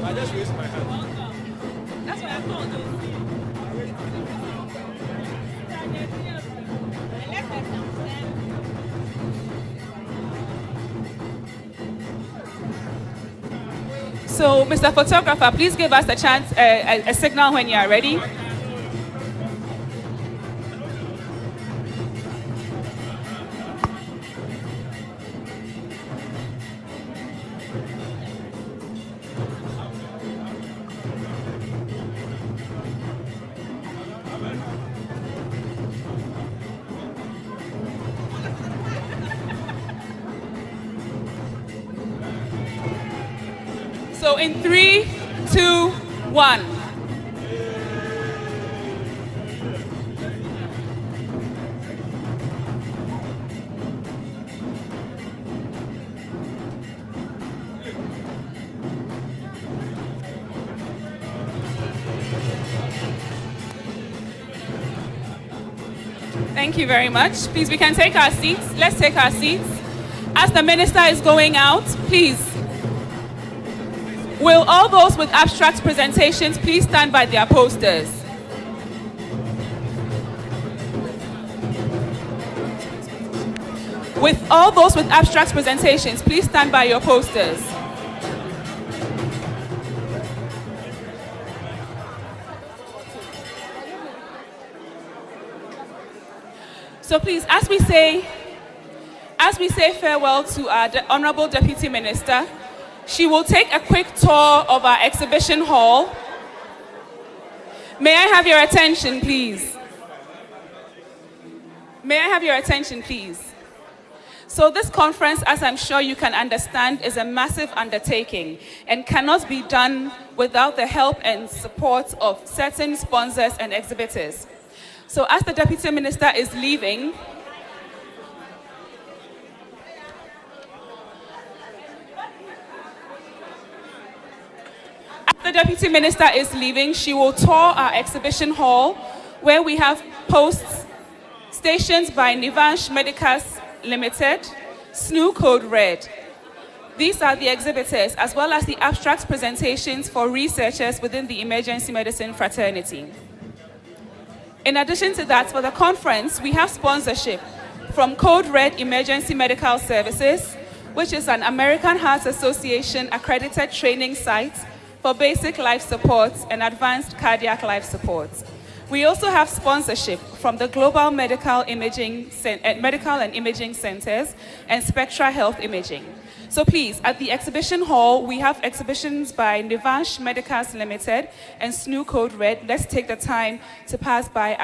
I just raised my hand. That's what I called it. So, Mr. Photographer, please give us a chance, a signal when you are ready. So in 3, 2, 1. Thank you very much. Please, we can take our seats. Let's take our seats. As the minister is going out, please, will all those with abstract presentations please stand by their posters? With all those with abstract presentations, please stand by your posters. So please, as we say farewell to our Honorable Deputy Minister, she will take a quick tour of our exhibition hall. May I have your attention, please? May I have your attention, please? So this conference, as I'm sure you can understand, is a massive undertaking and cannot be done without the help and support of certain sponsors and exhibitors. So as the Deputy Minister is leaving, she will tour our exhibition hall where we have posts stationed by Nivansh Medicas Limited, SNU Code Red. These are the exhibitors as well as the abstract presentations for researchers within the emergency medicine fraternity. In addition to that, for the conference, we have sponsorship from Code Red Emergency Medical Services, which is an American Heart Association accredited training site for basic life support and advanced cardiac life support. We also have sponsorship from the Global Medical and Imaging Centers and Spectra Health Imaging. So please, at the exhibition hall, we have exhibitions by Nivansh Medicas Limited and SNU Code Red. Let's take the time to pass by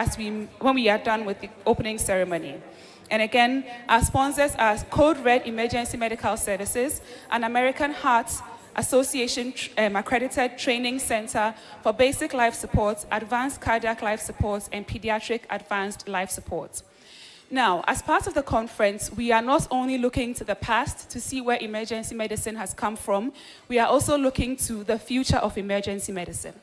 when we are done with the opening ceremony. And again, our sponsors are Code Red Emergency Medical Services, an American Heart Association accredited training center for basic life support, advanced cardiac life support, and pediatric advanced life support. Now, as part of the conference, we are not only looking to the past to see where emergency medicine has come from, we are also looking to the future of emergency medicine.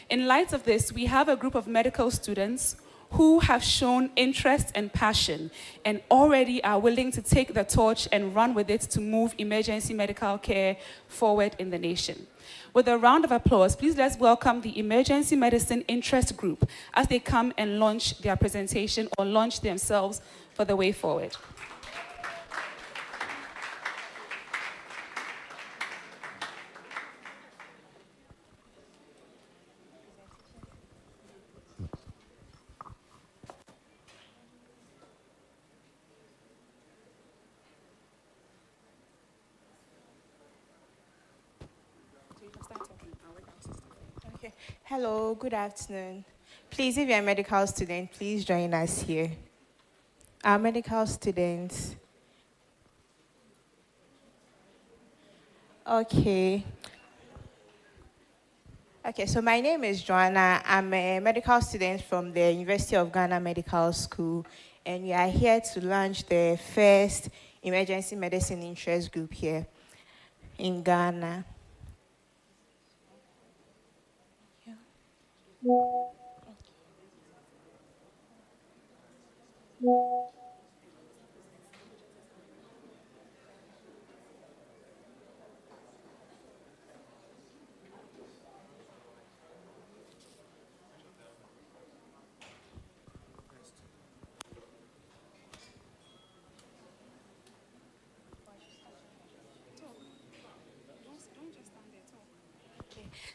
In light of this, we have a group of medical students who have shown interest and passion and already are willing to take the torch and run with it to move emergency medical care forward in the nation. With a round of applause, please let's welcome the Emergency Medicine Interest Group as they come and launch their presentation or launch themselves for the way forward. Okay. Hello, good afternoon. Please, if you're a medical student, please join us here. Our medical students. Okay. Okay, so my name is Joanna. I'm a medical student from the University of Ghana Medical School, and we are here to launch the first emergency medicine interest group here in Ghana.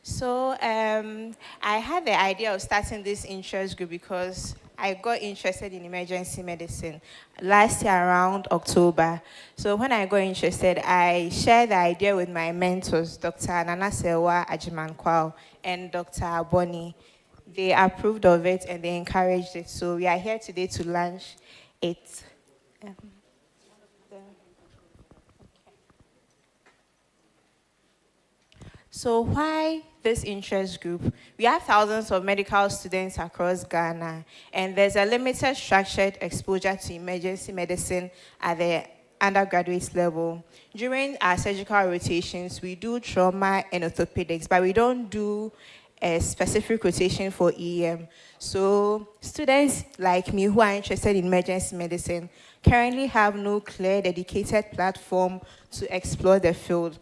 So I had the idea of starting this interest group because I got interested in emergency medicine last year around October. So when I got interested, I shared the idea with my mentors, Dr. Nana Sewa Ajimankwao and Dr. Bonnie. They approved of it and they encouraged it. So we are here today to launch it. So why this interest group? We have thousands of medical students across Ghana, and there's a limited structured exposure to emergency medicine at the undergraduate level. During our surgical rotations, we do trauma and orthopedics, but we don't do a specific rotation for EM. So students like me who are interested in emergency medicine currently have no clear, dedicated platform to explore the field.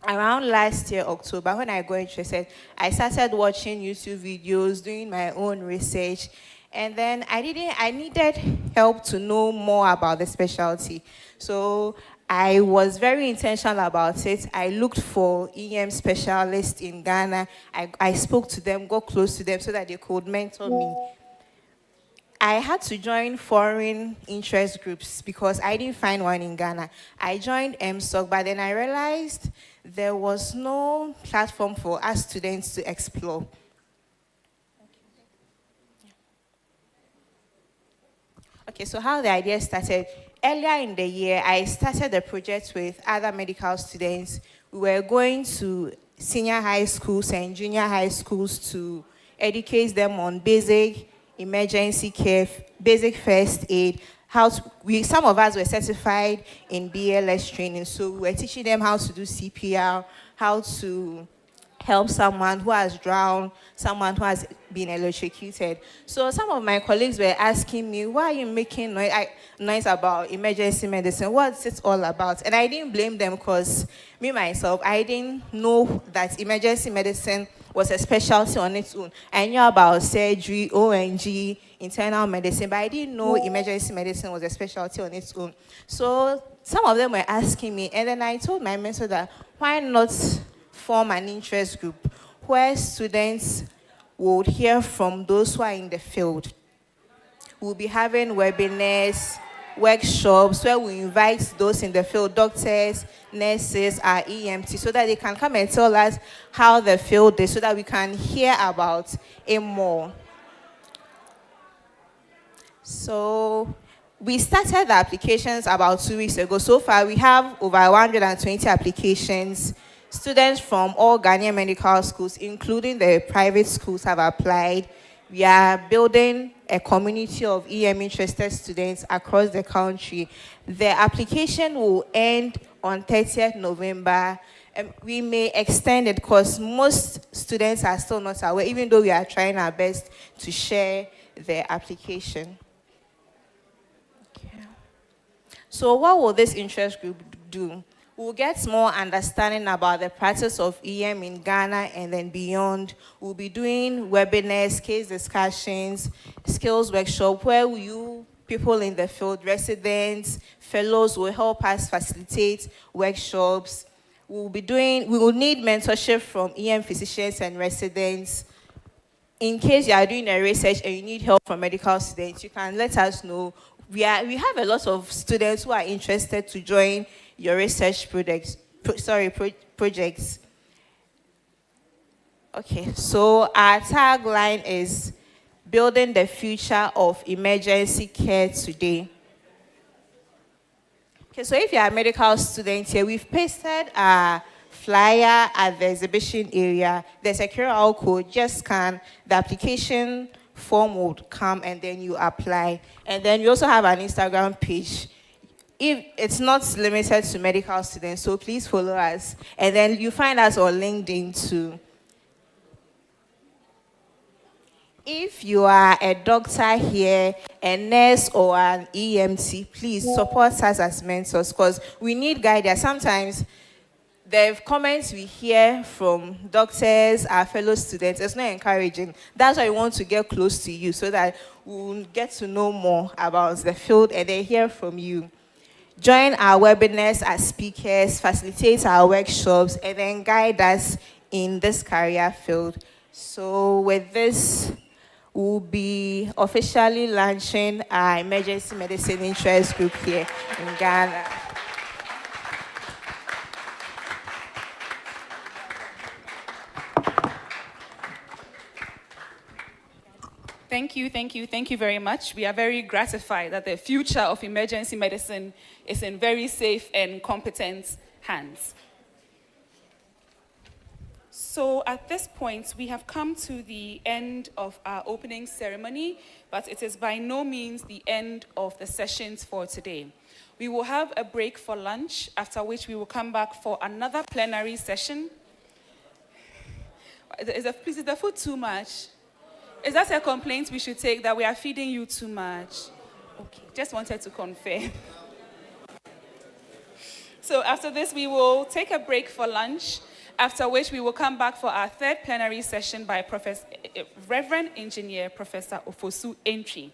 Around last year, October, when I got interested, I started watching YouTube videos, doing my own research, and then I needed help to know more about the specialty. So I was very intentional about it. I looked for EM specialists in Ghana. I spoke to them, got close to them so that they could mentor me. I had to join foreign interest groups because I didn't find one in Ghana. I joined EMSOG, but then I realized there was no platform for us students to explore. Okay, so how the idea started. Earlier in the year, I started a project with other medical students. We were going to senior high schools and junior high schools to educate them on basic emergency care, basic first aid. Some of us were certified in BLS training, so we were teaching them how to do CPR, how to help someone who has drowned, someone who has been electrocuted. So some of my colleagues were asking me, why are you making noise about emergency medicine? What's it all about? And I didn't blame them because me, myself, I didn't know that emergency medicine was a specialty on its own. I knew about surgery, ONG, internal medicine, but I didn't know emergency medicine was a specialty on its own. So some of them were asking me, and then I told my mentor that why not form an interest group where students would hear from those who are in the field. We'll be having webinars, workshops where we invite those in the field, doctors, nurses, our EMT, so that they can come and tell us how the field is, so that we can hear about it more. So we started the applications about 2 weeks ago. So far, we have over 120 applications. Students from all Ghanaian medical schools, including the private schools, have applied. We are building a community of EM interested students across the country. The application will end on 30th November. We may extend it because most students are still not aware, even though we are trying our best to share the application. Okay. So what will this interest group do? We'll get more understanding about the practice of EM in Ghana and then beyond. We'll be doing webinars, case discussions, skills workshop, where you people in the field, residents, fellows will help us facilitate workshops. We will need mentorship from EM physicians and residents. In case you are doing a research and you need help from medical students, you can let us know. We have a lot of students who are interested to join your research projects. Okay, so our tagline is building the future of emergency care today. Okay, so if you're a medical student here, we've pasted a flyer at the exhibition area. There's a QR code, just scan. The application form would come and then you apply. And then we also have an Instagram page. If it's not limited to medical students, so please follow us. And then you find us on LinkedIn too. If you are a doctor here, a nurse, or an EMT, please support us as mentors because we need guidance. Sometimes the comments we hear from doctors, our fellow students, it's not encouraging. That's why we want to get close to you so that we'll get to know more about the field and then hear from you. Join our webinars as speakers, facilitate our workshops, and then guide us in this career field. So with this, we'll be officially launching our emergency medicine interest group here in Ghana. Thank you very much. We are very gratified that the future of emergency medicine is in very safe and competent hands. So at this point, we have come to the end of our opening ceremony, but it is by no means the end of the sessions for today. We will have a break for lunch, after which we will come back for another plenary session. Is the food too much? Is that a complaint we should take, that we are feeding you too much? Okay, just wanted to confirm. So after this, we will take a break for lunch, after which we will come back for our third plenary session by Reverend Engineer Professor Ofosu Entry.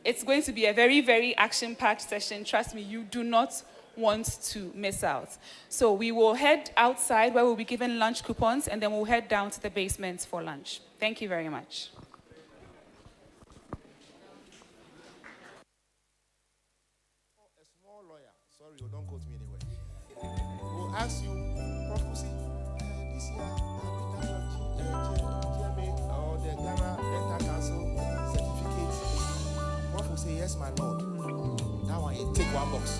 It's going to be a very, very action-packed session. Trust me, you do not want to miss out. So we will head outside where we'll be given lunch coupons, and then we'll head down to the basement for lunch. Thank you very much. A small lawyer, sorry, don't quote me anywhere, will ask you, Prof. This year, have you done your GMA or the Ghana Dental Council certificate? Prof will say, yes, my lord. That one, take one box.